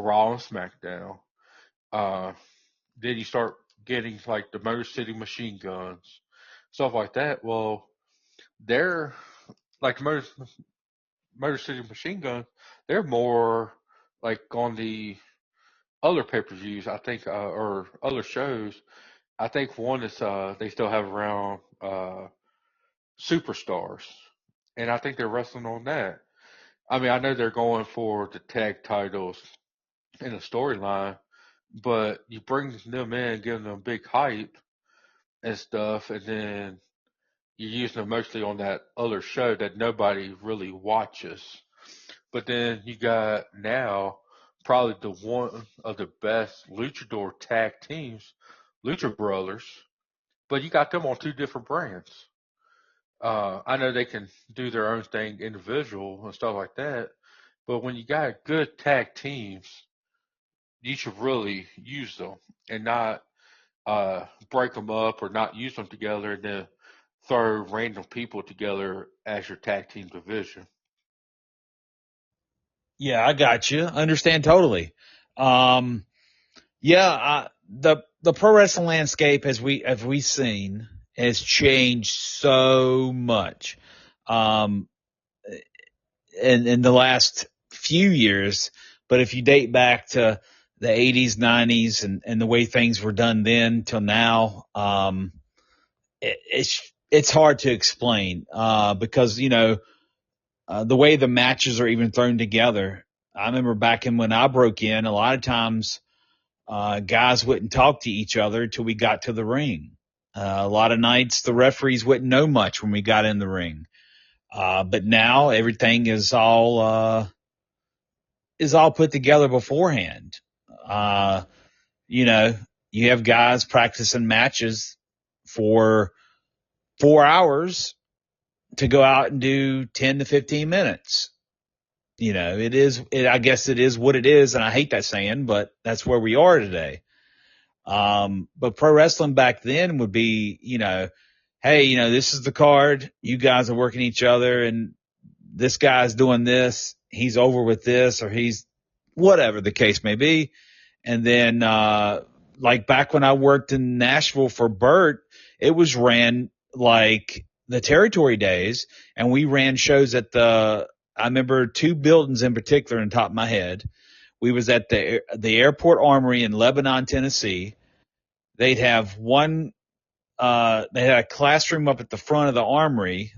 Raw and SmackDown. Uh, then you start getting like the Motor City Machine Guns, stuff like that. Well, they're like Motor City Machine Guns. They're more like on the other pay-per-views, I think, or other shows. I think one is they still have around Superstars, and I think they're wrestling on that. I mean, I know they're going for the tag titles in a storyline, but you bring them in, give them big hype and stuff, and then you're using them mostly on that other show that nobody really watches. But then you got now probably the one of the best luchador tag teams, Lucha Brothers, but you got them on two different brands. I know they can do their own thing individual and stuff like that, but when you got good tag teams, you should really use them and not break them up or not use them together and then throw random people together as your tag team division. Yeah, I got you. Understand totally. Um, the pro wrestling landscape as we've seen has changed so much. Um, in the last few years, but if you date back to the 80s, 90s and the way things were done then till now, it's hard to explain, because, the way the matches are even thrown together. I remember back in when I broke in, a lot of times, guys wouldn't talk to each other till we got to the ring. A lot of nights the referees wouldn't know much when we got in the ring. But now everything is all put together beforehand. Uh, you know, you have guys practicing matches for 4 hours to go out and do 10 to 15 minutes. I guess it is what it is. And I hate that saying, but that's where we are today. But pro wrestling back then would be, hey, this is the card. You guys are working each other and this guy's doing this. He's over with this or he's whatever the case may be. And then, like back when I worked in Nashville for Burt, it was ran like the territory days and we ran shows I remember two buildings in particular on top of my head. We was at the airport armory in Lebanon, Tennessee. They'd have they had a classroom up at the front of the armory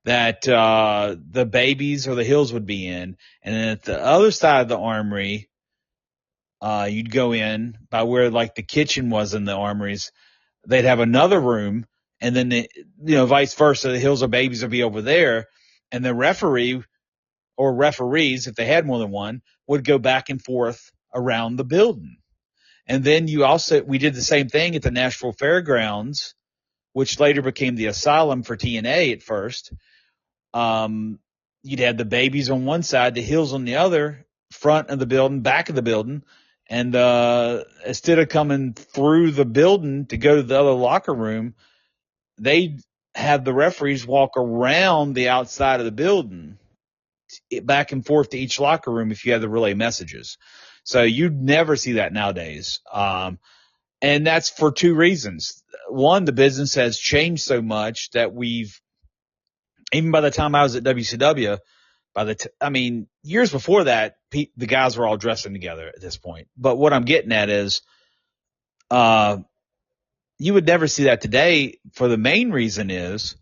that, the babies or the hills would be in. And then at the other side of the armory, you'd go in by where like the kitchen was in the armories. They'd have another room and then, vice versa. The hills or babies would be over there and the referee or referees, if they had more than one, would go back and forth around the building. And then we did the same thing at the Nashville Fairgrounds, which later became the Asylum for TNA at first. You'd have the babies on one side, the hills on the other, front of the building, back of the building. And, instead of coming through the building to go to the other locker room, they'd have the referees walk around the outside of the building back and forth to each locker room if you had the relay messages. So you'd never see that nowadays. And that's for two reasons. One, the business has changed so much that even by the time I was at WCW, years before that, the guys were all dressing together at this point. But what I'm getting at is, you would never see that today. For the main reason is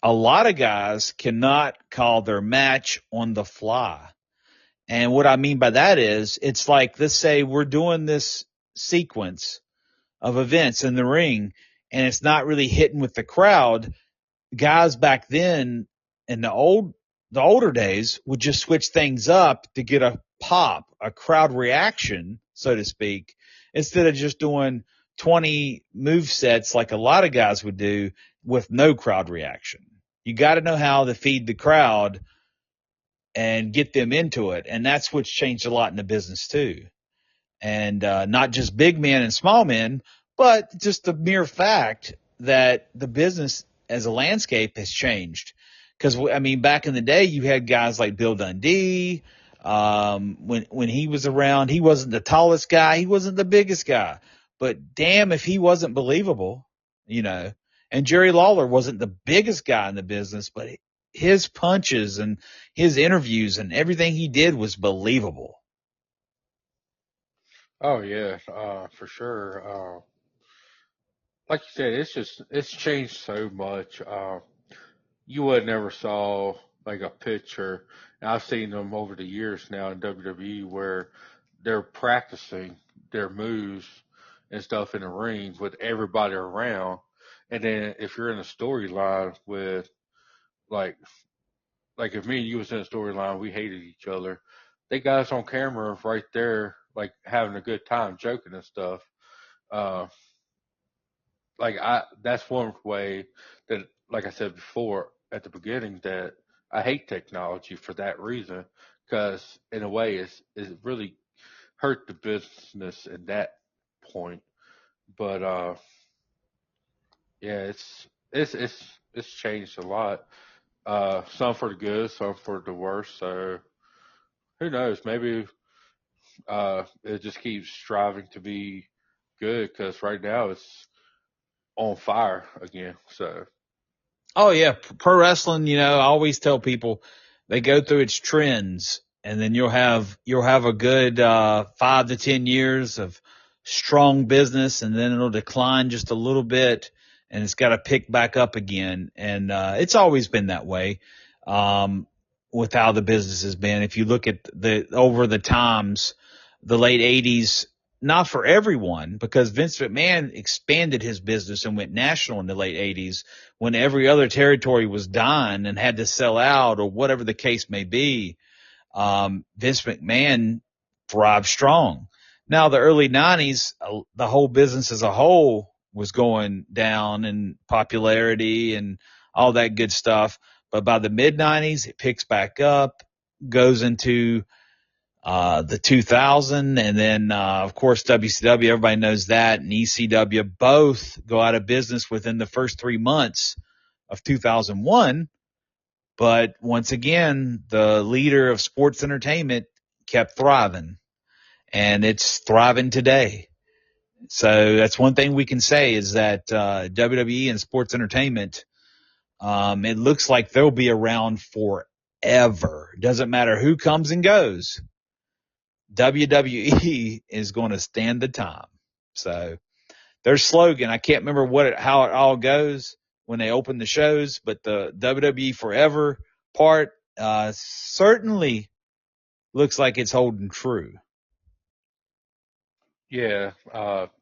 a lot of guys cannot call their match on the fly. And what I mean by that is, it's like, let's say we're doing this sequence of events in the ring and it's not really hitting with the crowd. Guys back then in the older days would just switch things up to get a pop, a crowd reaction, so to speak, instead of just doing 20 move sets like a lot of guys would do with no crowd reaction. You got to know how to feed the crowd and get them into it. And that's what's changed a lot in the business too. And not just big men and small men, but just the mere fact that the business as a landscape has changed. Because, back in the day, you had guys like Bill Dundee. When he was around, he wasn't the tallest guy. He wasn't the biggest guy. But damn if he wasn't believable, you know. And Jerry Lawler wasn't the biggest guy in the business, but his punches and his interviews and everything he did was believable. Oh yeah, for sure. Like you said, it's changed so much. You would never saw like a picture, and I've seen them over the years now in WWE where they're practicing their moves and stuff in the ring with everybody around, and then if you're in a storyline with like if me and you was in a storyline, we hated each other. They got us on camera right there, like having a good time, joking and stuff. Uh, that's one way that, like I said before at the beginning, that I hate technology for that reason, because in a way it really hurt the business in that point. But yeah, it's changed a lot. Some for the good, some for the worse. So who knows? Maybe it just keeps striving to be good, because right now it's on fire again. So Oh yeah, pro wrestling. I always tell people they go through its trends, and then you'll have a good 5 to 10 years of strong business, and then it'll decline just a little bit, and it's got to pick back up again. And it's always been that way with how the business has been. If you look at the over the times, the late '80s. Not for everyone, because Vince McMahon expanded his business and went national in the late '80s when every other territory was dying and had to sell out or whatever the case may be. Vince McMahon thrived strong. Now, the early '90s, the whole business as a whole was going down in popularity and all that good stuff. But by the mid '90s, it picks back up, goes into the 2000, and then of course WCW, everybody knows that, and ECW both go out of business within the first 3 months of 2001. But once again, the leader of sports entertainment kept thriving, and it's thriving today. So that's one thing we can say is that WWE and sports entertainment, it looks like they'll be around forever. Doesn't matter who comes and goes. WWE is going to stand the time. So their slogan, I can't remember how it all goes when they open the shows, but the WWE Forever part certainly looks like it's holding true. yeah,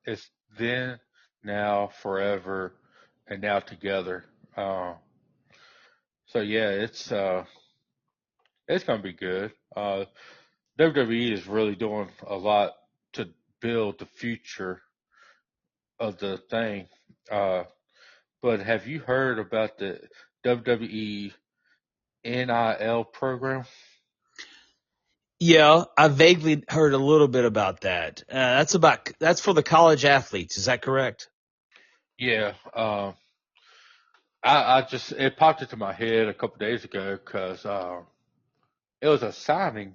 it's then, now, forever, and now together. Uh, so yeah, it's gonna be good. WWE is really doing a lot to build the future of the thing. Uh, but have you heard about the WWE NIL program? Yeah, I vaguely heard a little bit about that. That's for the college athletes. Is that correct? Yeah, I just it popped into my head a couple days ago because it was a signing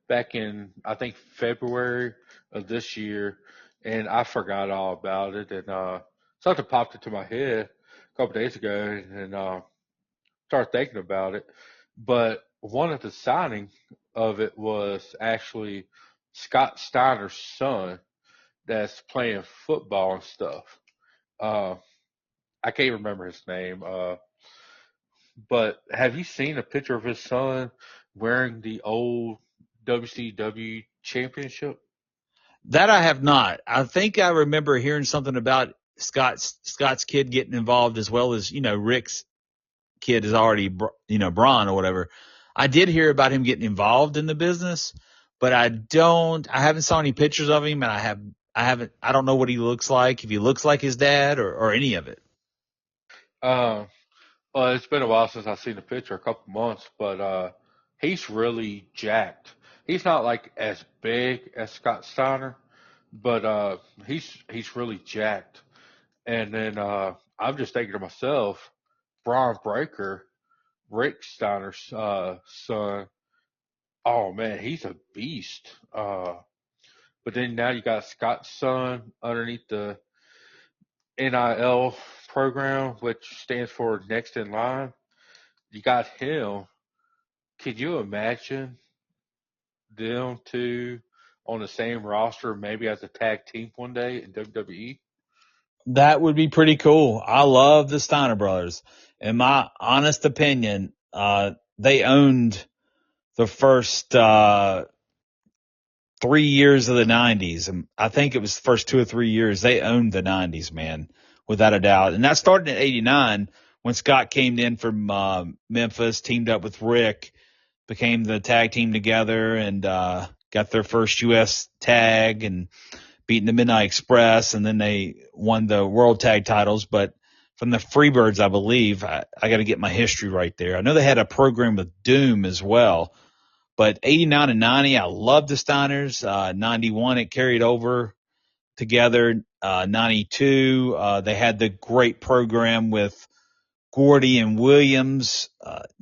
back in, I think, February of this year. and I forgot all about it. And something popped into my head a couple days ago, and started thinking about it. But one of the signing of it was actually Scott Steiner's son that's playing football and stuff. Uh, I can't remember his name. But have you seen a picture of his son wearing the old WCW championship? That I have not. I think I remember hearing something about Scott's kid getting involved as well as, Rick's kid is already, Braun or whatever. I did hear about him getting involved in the business, but I haven't saw any pictures of him, and I don't know what he looks like, if he looks like his dad or any of it. Uh, well, it's been a while since I've seen the picture, a couple months, but he's really jacked. He's not like as big as Scott Steiner, but he's really jacked. And then I'm just thinking to myself, Braun Breaker, Rick Steiner's son. Oh man, he's a beast. But then now you got Scott's son underneath the NIL program, which stands for Next in Line. You got him. Could you imagine them two on the same roster, maybe as a tag team one day in WWE? That would be pretty cool. I love the Steiner brothers. In my honest opinion, they owned the first 3 years of the '90s, and I think it was the first 2 or 3 years they owned the '90s, man, without a doubt. And that started in '89 when Scott came in from Memphis, teamed up with Rick, became the tag team together, and got their first U.S. tag and beating the Midnight Express, and then they won the World Tag titles. But from the Freebirds, I believe, I got to get my history right there. I know they had a program with Doom as well. But 89 and 90, I love the Steiners. 91, it carried over together. 92, they had the great program with Gordy and Williams.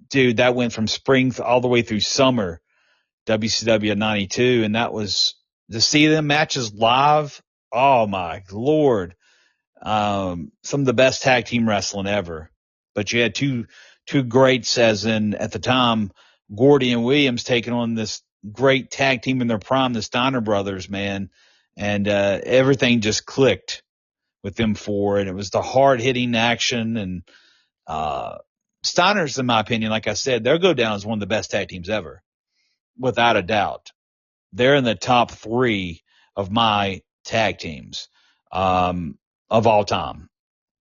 Dude, that went from spring all the way through summer, WCW 92. And that was to see them matches live. Oh my Lord. Some of the best tag team wrestling ever. But you had two greats, as in at the time, Gordy and Williams taking on this great tag team in their prime, the Steiner brothers, man, and everything just clicked with them four, and it was the hard hitting action, and uh, Steiners, in my opinion, like I said, they'll go down as one of the best tag teams ever, without a doubt. They're in the top three of my tag teams of all time.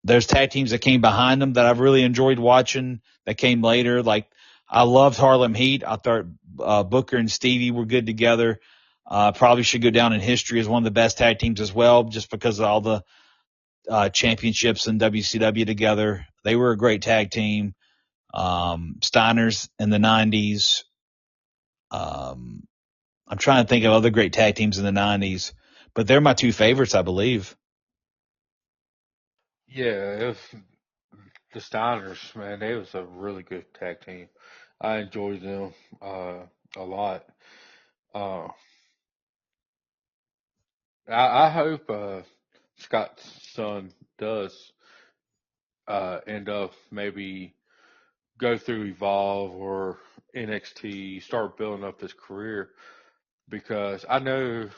There's tag teams that came behind them that I've really enjoyed watching that came later. Like I loved Harlem Heat. I thought Booker and Stevie were good together. Probably should go down in history as one of the best tag teams as well, just because of all the championships in WCW together. They were a great tag team. Steiners in the '90s. Um, I'm trying to think of other great tag teams in the '90s, but they're my two favorites, I believe. Yeah, it was the Steiners, man. They was a really good tag team. I enjoyed them a lot. Uh, I hope Scott's son does end up maybe go through Evolve or NXT, start building up his career because I know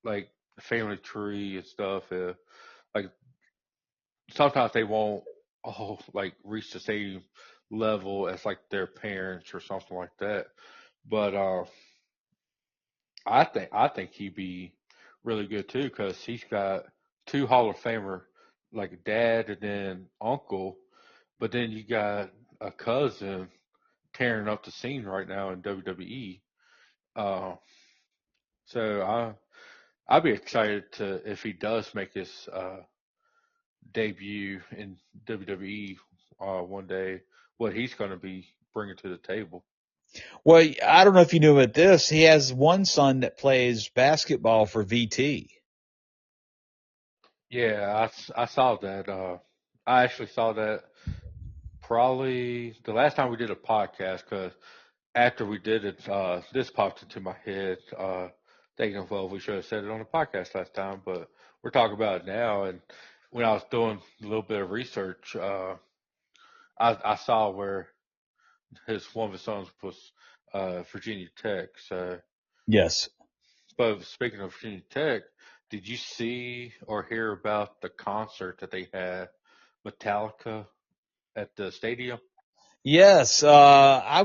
like the family tree and stuff. Like sometimes they won't all like reach the same level as like their parents or something like that. But I think he'd be really good too because he's got two Hall of Famer like dad and then uncle, but then you got a cousin tearing up the scene right now in WWE. Uh, so I'd be excited to if he does make his debut in WWE one day, what he's going to be bringing to the table. Well, I don't know if you knew about this. He has one son that plays basketball for VT. Yeah, I saw that. I actually saw that probably the last time we did a podcast because after we did it, this popped into my head. thinking, well, we should have said it on the podcast last time, but we're talking about it now. And when I was doing a little bit of research, I saw where one of his sons was Virginia Tech. So, Yes. but speaking of Virginia Tech, did you see or hear about the concert that they had, Metallica, at the stadium? Yes. I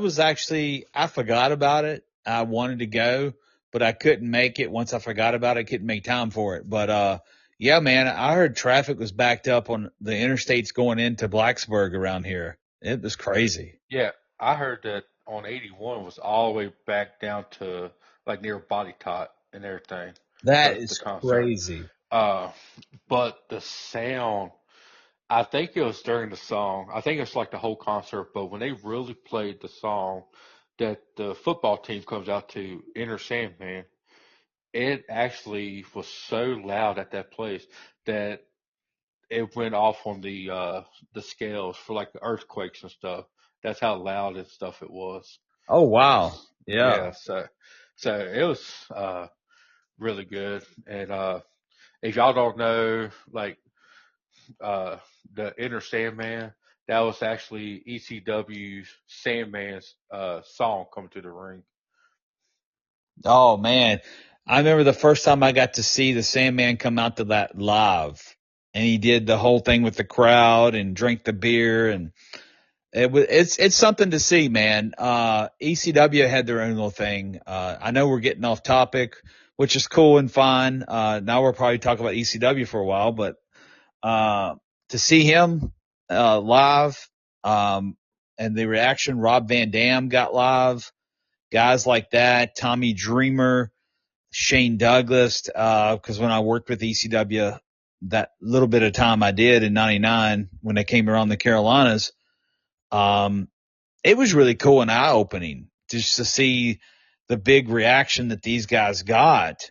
forgot about it. I wanted to go, but I couldn't make it. Once I forgot about it, I couldn't make time for it. But, yeah, man, I heard traffic was backed up on the interstates going into Blacksburg around here. It was crazy. Yeah, I heard that on 81 was all the way back down to like near Body Tot and everything, That the is concert. crazy. Uh, but the sound, I think it was during the song. I think it's like the whole concert, but when they really played the song that the football team comes out to, Enter Sandman, it actually was so loud at that place that it went off on the scales for like the earthquakes and stuff. That's how loud and stuff it was. Oh, wow. Yeah. Yeah, so it was really good. And if y'all don't know, like uh the Inner Sandman, that was actually ECW's Sandman's song coming to the ring. Oh man, I remember the first time I got to see the Sandman come out to that live, and he did the whole thing with the crowd and drink the beer, and it's something to see, man. ECW had their own little thing. I know we're getting off topic, which is cool and fine. Now we're probably talking about ECW for a while, but to see him live, and the reaction Rob Van Dam got live, guys like that, Tommy Dreamer, Shane Douglas, because when I worked with ECW, that little bit of time I did in '99 when they came around the Carolinas, um, it was really cool and eye opening just to see the big reaction that these guys got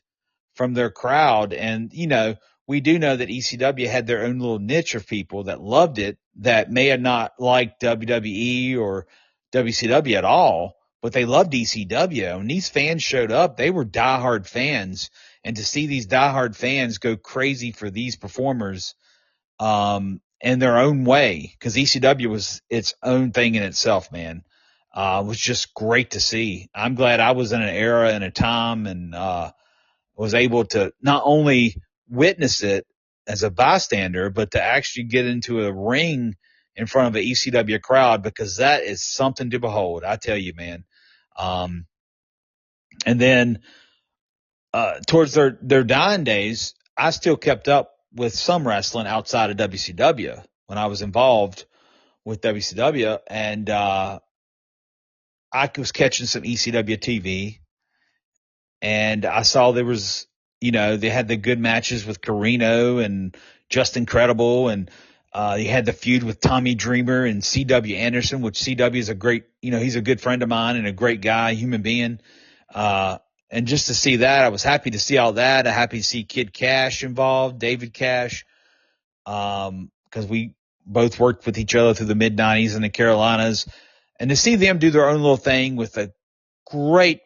from their crowd. And, we do know that ECW had their own little niche of people that loved it that may have not liked WWE or WCW at all, but they loved ECW. And these fans showed up, they were diehard fans. And to see these diehard fans go crazy for these performers, in their own way, because ECW was its own thing in itself, man, was just great to see. I'm glad I was in an era and a time and, was able to not only witness it as a bystander, but to actually get into a ring in front of an ECW crowd, because that is something to behold. I tell you, man. Um, and then, towards their dying days, I still kept up with some wrestling outside of WCW when I was involved with WCW. And, I was catching some ECW TV, and I saw there was, they had the good matches with Carino and Justin Credible, and he had the feud with Tommy Dreamer and C.W. Anderson, which C.W. is a great, he's a good friend of mine and a great guy, human being. And just to see that, I was happy to see all that. I'm happy to see Kid Cash involved, David Cash, because we both worked with each other through the mid '90s in the Carolinas, and to see them do their own little thing with a great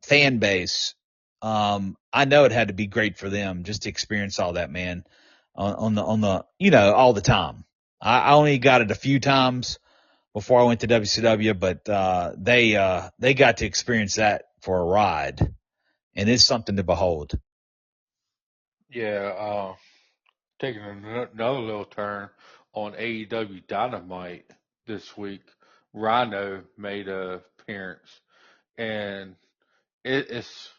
fan base. I know it had to be great for them just to experience all that, man, on the all the time. I only got it a few times before I went to WCW, but they got to experience that for a ride, and it's something to behold. Yeah, taking another little turn on AEW Dynamite this week, Rhino made a appearance, and it, it's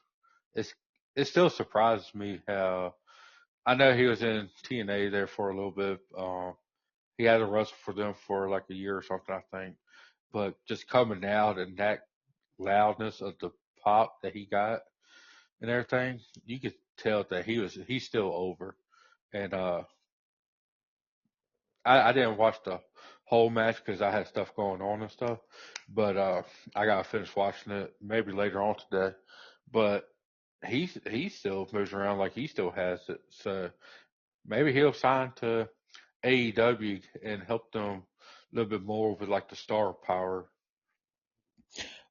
it's it still surprises me how I know he was in TNA there for a little bit. He hasn't wrestled for them for like a year or something, I think. But just coming out and that loudness of the pop that he got and everything, you could tell that he's still over. And I didn't watch the whole match because I had stuff going on and stuff. But I gotta finish watching it maybe later on today. But he still moves around like he still has it. So maybe he'll sign to AEW and help them a little bit more with like the star power.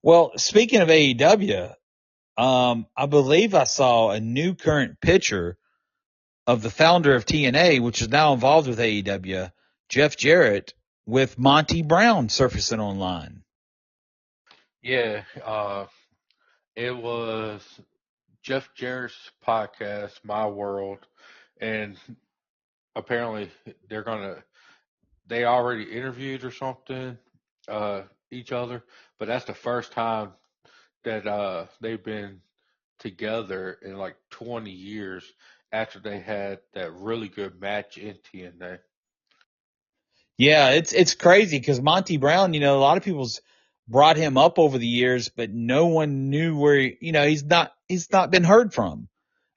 Well, speaking of AEW, I believe I saw a new current picture of the founder of TNA, which is now involved with AEW, Jeff Jarrett, with Monty Brown surfacing online. Yeah, it was Jeff Jarrett's podcast, My World, and apparently they're gonna they already interviewed or something each other, but that's the first time that they've been together in like 20 years after they had that really good match in TNA. Yeah, it's crazy because Monty Brown, a lot of people's brought him up over the years, but no one knew where he's not been heard from.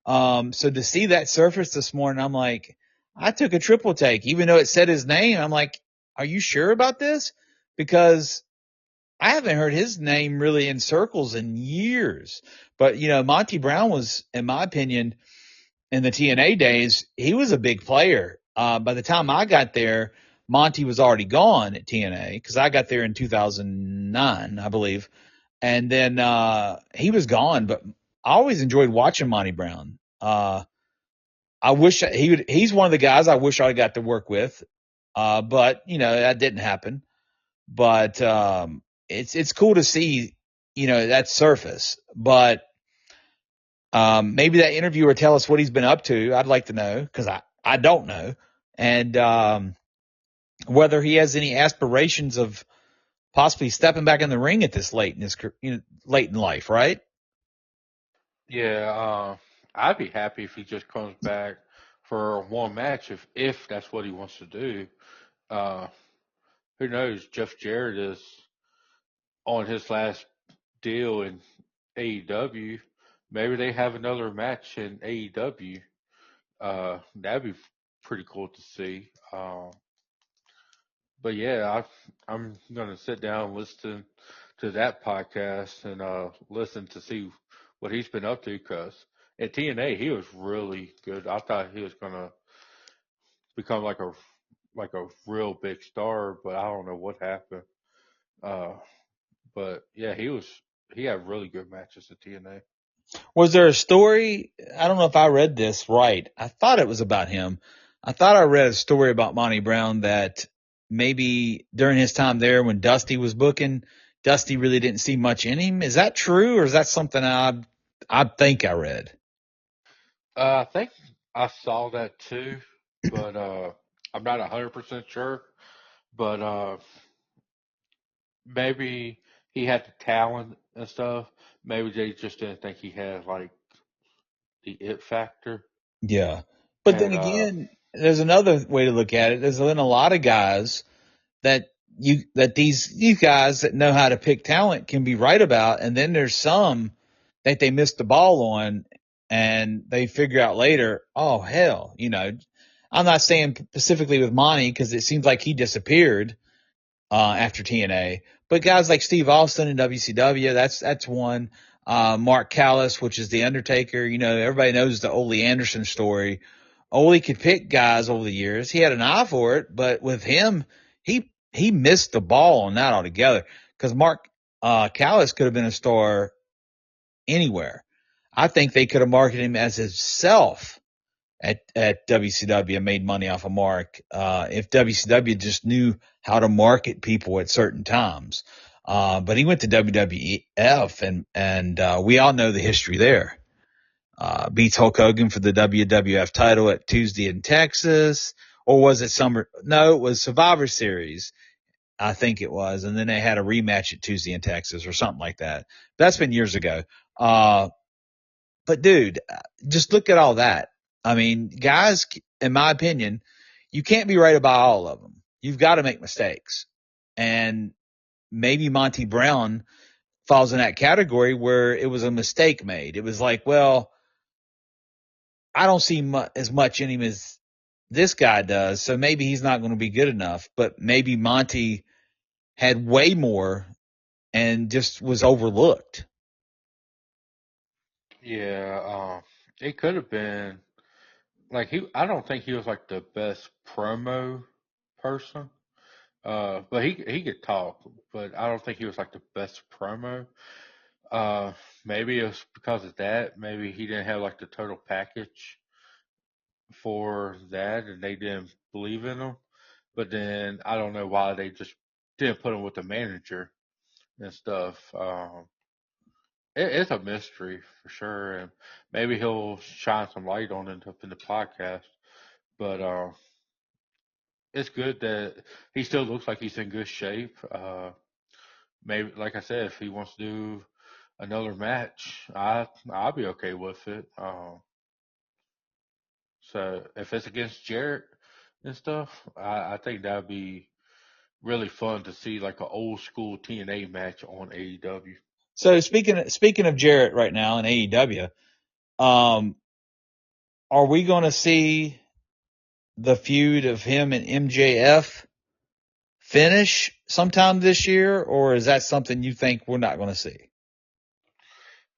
So to see that surface this morning, I'm like, I took a triple take, even though it said his name. I'm like, are you sure about this? Because I haven't heard his name really in circles in years. But Monty Brown was, in my opinion, in the TNA days, he was a big player. By the time I got there, Monty was already gone at TNA because I got there in 2009, I believe. And then he was gone, but I always enjoyed watching Monty Brown. I wish he's one of the guys I wish I got to work with. But that didn't happen. But it's cool to see, that surface. But maybe that interviewer tell us what he's been up to. I'd like to know because I don't know. And whether he has any aspirations of possibly stepping back in the ring at this late in his late in life, right? Yeah, I'd be happy if he just comes back for one match if that's what he wants to do. Uh, who knows? Jeff Jarrett is on his last deal in AEW. Maybe they have another match in AEW. That'd be pretty cool to see. But yeah, I'm gonna sit down and listen to that podcast and listen to see what he's been up to. Cause at TNA he was really good. I thought he was gonna become like a real big star, but I don't know what happened. Uh, but yeah, he had really good matches at TNA. Was there a story? I don't know if I read this right. I thought it was about him. I thought I read a story about Monty Brown that maybe during his time there when Dusty was booking, Dusty really didn't see much in him. Is that true, or is that something I think I read? I think I saw that too, but I'm not 100% sure. But maybe he had the talent and stuff. Maybe they just didn't think he had like the it factor. Yeah. But then And again, there's another way to look at it. There's been a lot of guys that these guys that know how to pick talent can be right about, and then there's some that they missed the ball on, and they figure out later, oh hell, I'm not saying specifically with Monty because it seems like he disappeared after TNA, but guys like Steve Austin in WCW, that's one. Mark Callis, which is the Undertaker, everybody knows the Ole Anderson story. Ole could pick guys over the years. He had an eye for it, but with him, he missed the ball on that altogether. Because Mark Callis could have been a star anywhere. I think they could have marketed him as himself at WCW and made money off of Mark if WCW just knew how to market people at certain times. But he went to WWF, and we all know the history there. Beats Hulk Hogan for the WWF title at Tuesday in Texas, or was it Summer? No, it was Survivor Series. I think it was, and then they had a rematch at Tuesday in Texas or something like that. That's been years ago. But dude, just look at all that. I mean, guys, in my opinion, you can't be right about all of them. You've got to make mistakes. And maybe Monty Brown falls in that category where it was a mistake made. It was like, well, I don't see as much in him as this guy does, so maybe he's not going to be good enough. But maybe Monty had way more and just was overlooked. yeah, it could have been like he. I don't think he was like the best promo person. But he could talk, but I don't think he was like the best promo. Uh, maybe it's because of that. Maybe he didn't have like the total package for that, and they didn't believe in him. But then I don't know why they just didn't put him with the manager and stuff. It's a mystery for sure, and maybe he'll shine some light on it up in the podcast. But it's good that he still looks like he's in good shape. Maybe, like I said, if he wants to do another match, I'll be okay with it. So if it's against Jarrett and stuff, I think that'd be really fun to see like an old school TNA match on AEW. So speaking of Jarrett right now in AEW, are we going to see the feud of him and MJF finish sometime this year, or is that something you think we're not going to see?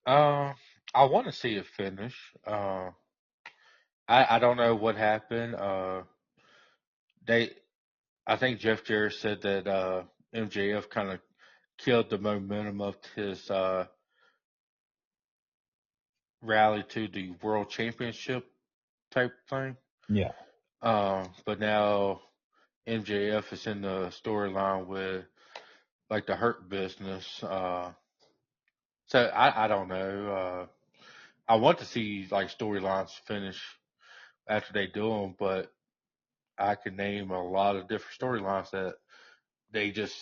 Uh, I want to see it finish. I don't know what happened. They I think Jeff Jarrett said that MJF kind of killed the momentum of his rally to the World Championship type thing. Yeah. But now MJF is in the storyline with like the Hurt Business. So I don't know. I want to see like storylines finish after they do them, but I can name a lot of different storylines that they just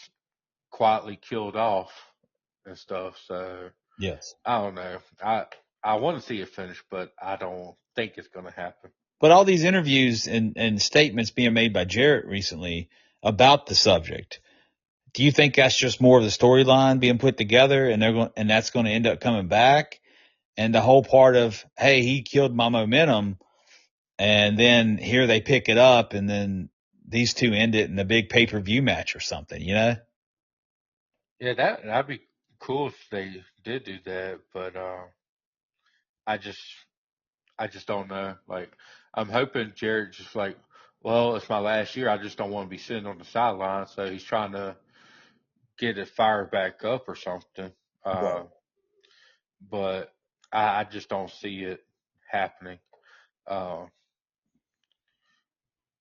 quietly killed off and stuff. So Yes. I don't know. I want to see it finish, but I don't think it's going to happen. But all these interviews and statements being made by Jarrett recently about the subject, do you think that's just more of the storyline being put together, and and that's going to end up coming back? And the whole part of, hey, he killed my momentum, and then here they pick it up, and then these two end it in a big pay-per-view match or something, you know? Yeah, that'd be cool if they did do that, but I just I just don't know. Like I'm hoping Jared just like, well, it's my last year. I just don't want to be sitting on the sideline, so he's trying to get it fired back up or something. Right. Uh, but I just don't see it happening. Uh,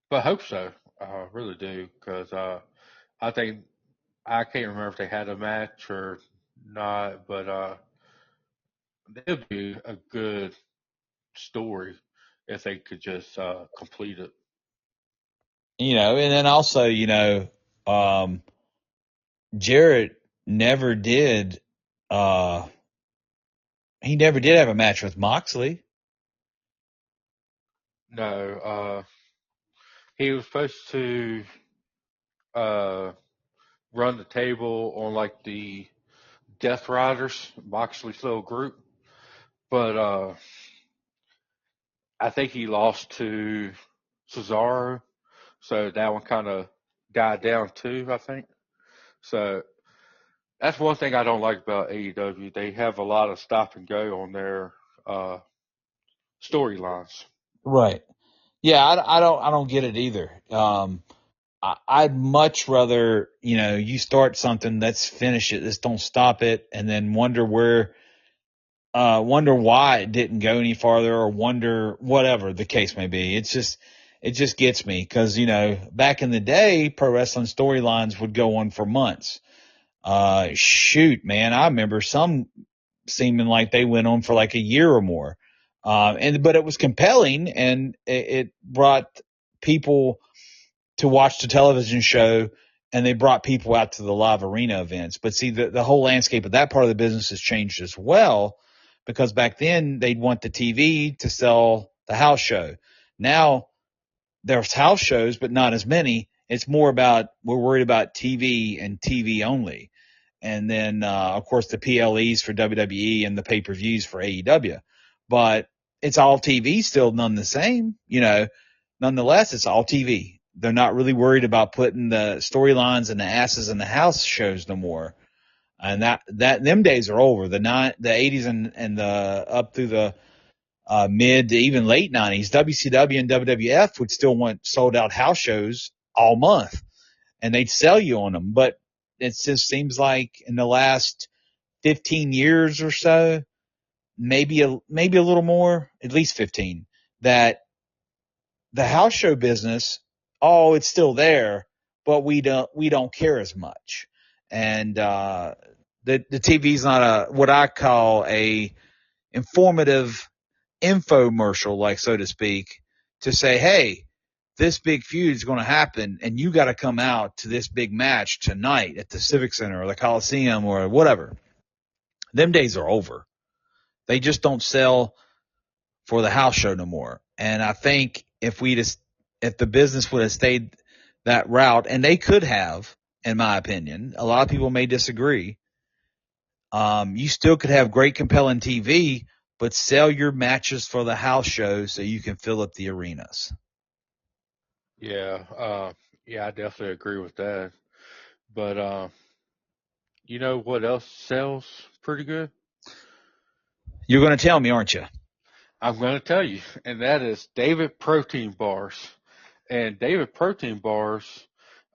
but I hope so. I really do because I think I can't remember if they had a match or not, but it'd be a good story if they could just complete it. You know, and then also, Jarrett never did, uh, he never did have a match with Moxley. No, he was supposed to uh, run the table on like the Death Riders, Moxley's little group, but I think he lost to Cesaro, so that one kind of died down too. I think so. That's one thing I don't like about AEW. They have a lot of stop and go on their storylines. Right. Yeah, I don't get it either. I'd much rather, you start something, let's finish it, let's don't stop it, and then wonder why it didn't go any farther, or wonder whatever the case may be. It just gets me because, back in the day, pro wrestling storylines would go on for months. Shoot, man, I remember some seeming like they went on for like a year or more. But it was compelling, and it brought people to watch the television show, and they brought people out to the live arena events. But see, the whole landscape of that part of the business has changed as well, because back then they'd want the TV to sell the house show. Now there's house shows, but not as many. It's more about, we're worried about TV and TV only. And then, of course, the PLEs for WWE and the pay-per-views for AEW. But it's all TV still, none the same. Nonetheless, it's all TV. They're not really worried about putting the storylines and the asses in the house shows no more. And them days are over. The 80s and the up through the mid to even late 90s, WCW and WWF would still want sold out house shows all month, and they'd sell you on them. But it just seems like in the last 15 years or so, maybe a little more, at least 15, that the house show business, it's still there, but we don't care as much. And the TV's not what I call a informative infomercial, like, so to speak, to say, hey, this big feud is going to happen, and you got to come out to this big match tonight at the Civic Center or the Coliseum or whatever. Them days are over. They just don't sell for the house show no more. And I think if the business would have stayed that route, and they could have, in my opinion, a lot of people may disagree. You still could have great, compelling TV, but sell your matches for the house show so you can fill up the arenas. Yeah, I definitely agree with that. But you know what else sells pretty good? You're going to tell me, aren't you? I'm going to tell you, and that is David Protein Bars. And David Protein Bars,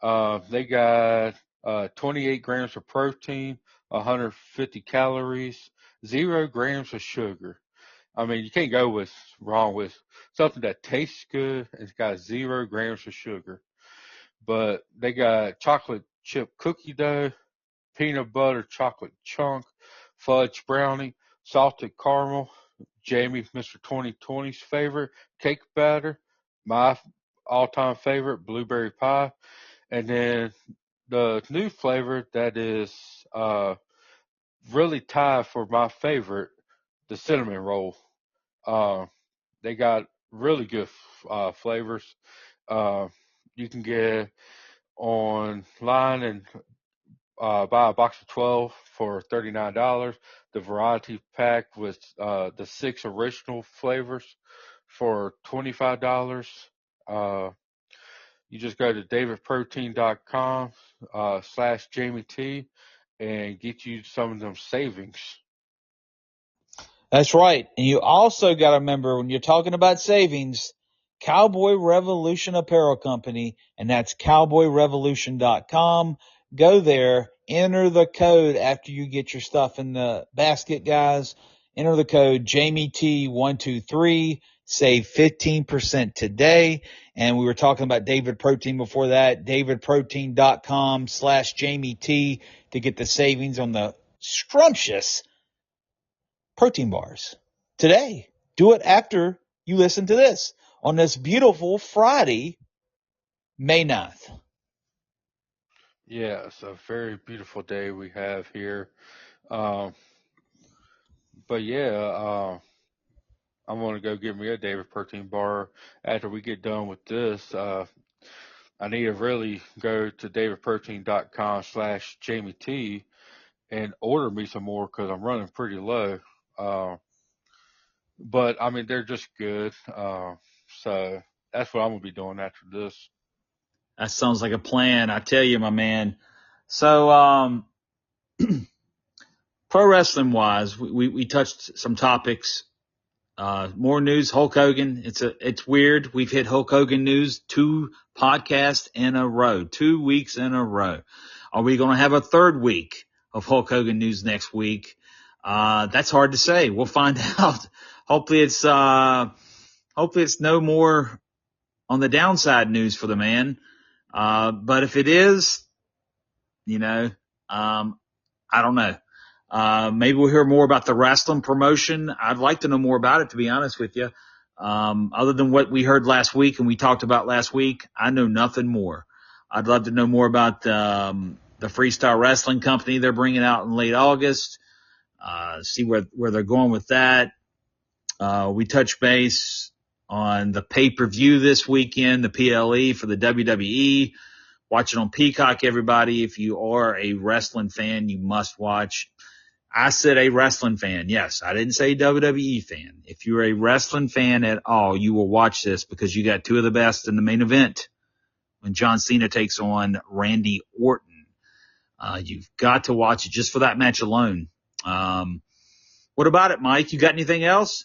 they got 28 grams of protein, 150 calories, 0 grams of sugar. I mean, you can't go wrong with something that tastes good and it's got 0 grams of sugar. But they got chocolate chip cookie dough, peanut butter chocolate chunk, fudge brownie, salted caramel, Jamie, Mr. 2020's favorite, cake batter, my all-time favorite, blueberry pie, and then the new flavor that is really tied for my favorite, the cinnamon roll. Uh, they got really good flavors. Uh, you can get online and buy a box of 12 for $39. The variety pack with the 6 original flavors for $25. Uh, you just go to davidprotein.com /Jamie T and get you some of them savings. That's right. And you also got to remember, when you're talking about savings, Cowboy Revolution Apparel Company, and that's cowboyrevolution.com. Go there, enter the code after you get your stuff in the basket, guys. Enter the code JamieT123, save 15% today. And we were talking about David Protein before that, davidprotein.com /Jamie T to get the savings on the scrumptious protein bars today. Do it after you listen to this on this beautiful Friday, May 9th. Yeah, it's a very beautiful day we have here. Um, but yeah, I'm going to go get me a David Protein bar after we get done with this. I need to really go to davidprotein.com /Jamie T and order me some more because I'm running pretty low. But I mean, they're just good. So that's what I'm going to be doing after this. That sounds like a plan. I tell you, my man. So, pro wrestling wise, we touched some topics. More news, Hulk Hogan. It's weird. We've hit Hulk Hogan news 2 podcasts in a row, 2 weeks in a row. Are we going to have a third week of Hulk Hogan news next week? That's hard to say. We'll find out. Hopefully it's no more on the downside news for the man. But if it is, I don't know. Maybe we'll hear more about the wrestling promotion. I'd like to know more about it, to be honest with you. Other than what we heard last week and we talked about last week, I know nothing more. I'd love to know more about the Freestyle Wrestling Company they're bringing out in late August. See where they're going with that. We touch base on the pay-per-view this weekend, the PLE for the WWE. Watch it on Peacock, everybody. If you are a wrestling fan, you must watch. I said a wrestling fan. Yes, I didn't say WWE fan. If you're a wrestling fan at all, you will watch this because you got 2 of the best in the main event when John Cena takes on Randy Orton. You've got to watch it just for that match alone. What about it, Mike? You got anything else?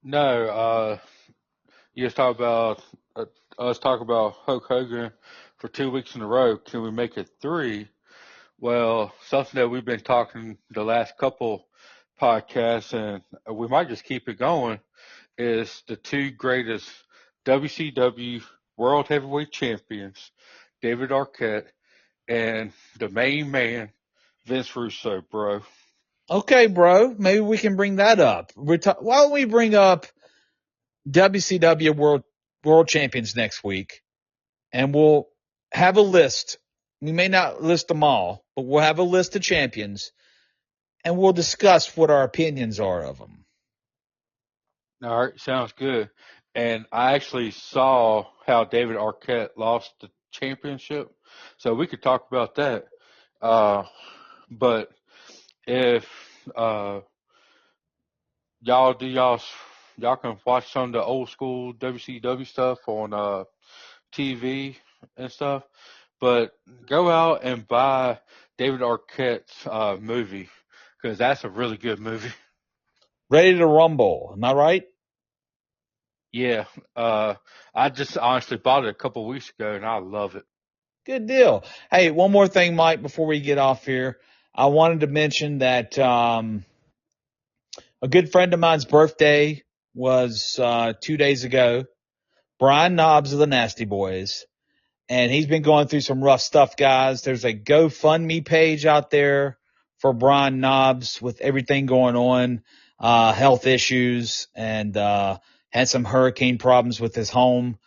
No, you just talk about us talk about Hulk Hogan for 2 weeks in a row. Can we make it 3? Well, something that we've been talking the last couple podcast, and we might just keep it going, is the two greatest WCW World Heavyweight Champions, David Arquette and the main man, Vince Russo, bro. Okay, bro. Maybe we can bring that up. Why don't we bring up WCW World Champions next week, and we'll have a list. We may not list them all, but we'll have a list of champions, and we'll discuss what our opinions are of them. All right, sounds good. And I actually saw how David Arquette lost the championship, so we could talk about that. But if y'all can watch some of the old school WCW stuff on TV and stuff, but go out and buy David Arquette's movie, because that's a really good movie. Ready to Rumble, am I right? Yeah, I just honestly bought it a couple weeks ago, and I love it. Good deal. Hey, one more thing, Mike, before we get off here. I wanted to mention that a good friend of mine's birthday was 2 days ago. Brian Knobbs of the Nasty Boys. And he's been going through some rough stuff, guys. There's a GoFundMe page out there for Brian Knobbs with everything going on, health issues, and had some hurricane problems with his home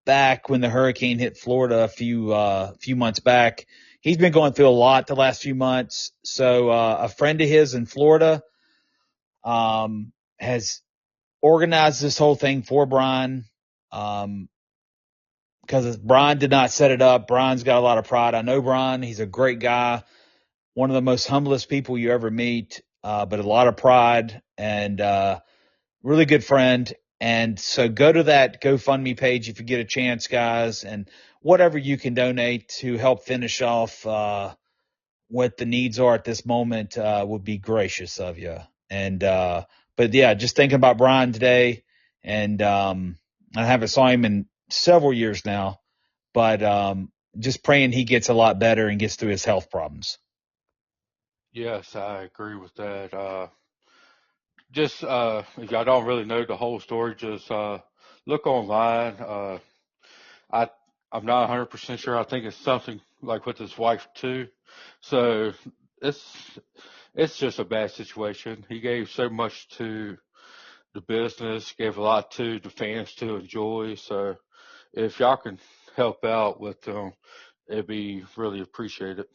back when the hurricane hit Florida a few months back. He's been going through a lot the last few months. So a friend of his in Florida has organized this whole thing for Brian. Because Brian did not set it up. Brian's got a lot of pride. I know Brian. He's a great guy, one of the most humblest people you ever meet, but a lot of pride and really good friend. And so go to that GoFundMe page if you get a chance, guys, and whatever you can donate to help finish off what the needs are at this moment would be gracious of you. And but yeah, just thinking about Brian today, and I haven't saw him in several years now, but just praying he gets a lot better and gets through his health problems. Yes, I agree with that. Just if y'all don't really know the whole story, just look online. I'm not 100% sure. I think it's something like with his wife too. So it's just a bad situation. He gave so much to the business, gave a lot to the fans to enjoy. So if y'all can help out with them, it'd be really appreciated.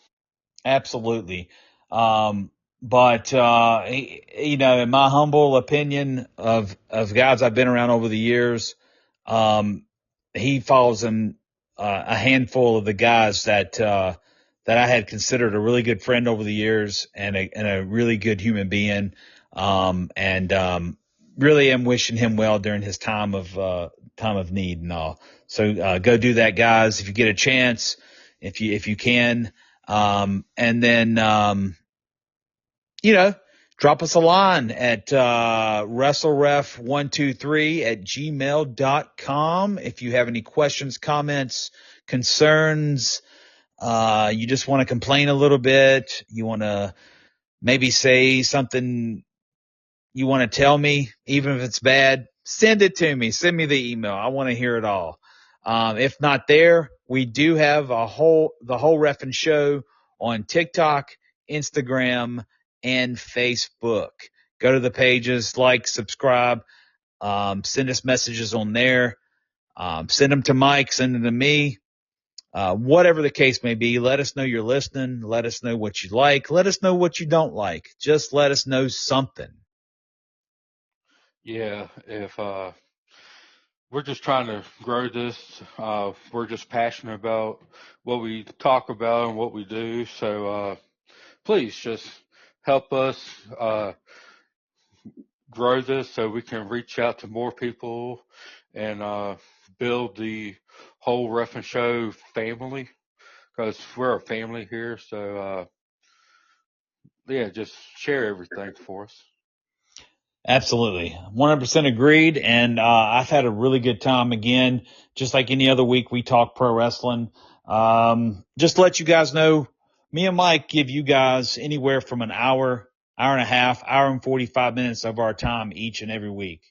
Absolutely. But you know, in my humble opinion of guys I've been around over the years, he falls in a handful of the guys that I had considered a really good friend over the years and a really good human being. Really am wishing him well during his time of need and all. So go do that, guys, if you get a chance, if you can. And then you know, drop us a line at wrestleref123@gmail.com if you have any questions, comments, concerns. You just want to complain a little bit. You want to maybe say something you want to tell me, even if it's bad. Send it to me. Send me the email. I want to hear it all. If not there, we do have the whole Reffin' Show on TikTok, Instagram, and Facebook. Go to the pages, like, subscribe, send us messages on there. Send them to Mike, send them to me. Whatever the case may be, let us know you're listening. Let us know what you like. Let us know what you don't like. Just let us know something. Yeah, if we're just trying to grow this, we're just passionate about what we talk about and what we do. So please just help us grow this so we can reach out to more people and build the whole Reffin' Show family, because we're a family here. So yeah, just share everything for us. Absolutely. 100% agreed. And I've had a really good time again. Just like any other week, we talk pro wrestling. Just to let you guys know, me and Mike give you guys anywhere from an hour hour and a half, hour and 45 minutes of our time each and every week.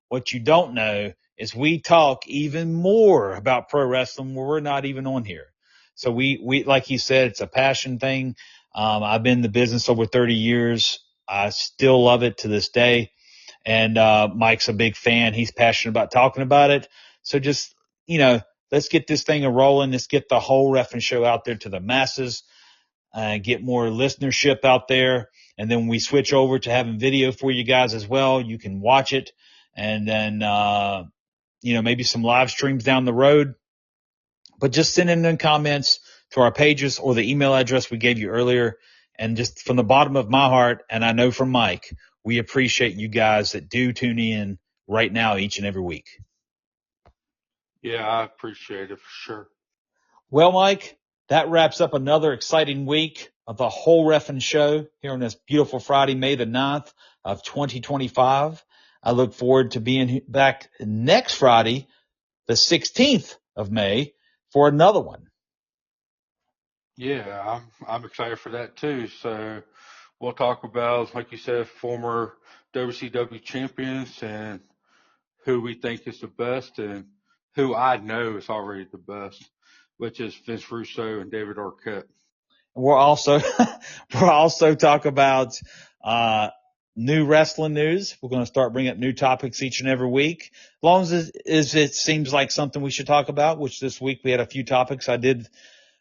What you don't know is we talk even more about pro wrestling where we're not even on here. So we, like you said, it's a passion thing. I've been in the business over 30 years. I still love it to this day. And, Mike's a big fan. He's passionate about talking about it. So just, let's get this thing rolling. Let's get the whole Reffin Show out there to the masses, get more listenership out there. And then we switch over to having video for you guys as well. You can watch it. And then, maybe some live streams down the road. But just send in comments to our pages or the email address we gave you earlier. And just from the bottom of my heart, and I know from Mike, we appreciate you guys that do tune in right now each and every week. Yeah, I appreciate it for sure. Well, Mike, that wraps up another exciting week of the whole Reffin Show here on this beautiful Friday, May the 9th of 2025. I look forward to being back next Friday, the 16th of May, for another one. Yeah, I'm excited for that too. So we'll talk about, like you said, former WCW champions and who we think is the best and who I know is already the best, which is Vince Russo and David Arquette. We'll also talk about new wrestling news. We're going to start bringing up new topics each and every week, as long as it seems like something we should talk about. Which this week we had a few topics I did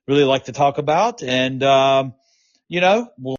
really like to talk about, and we'll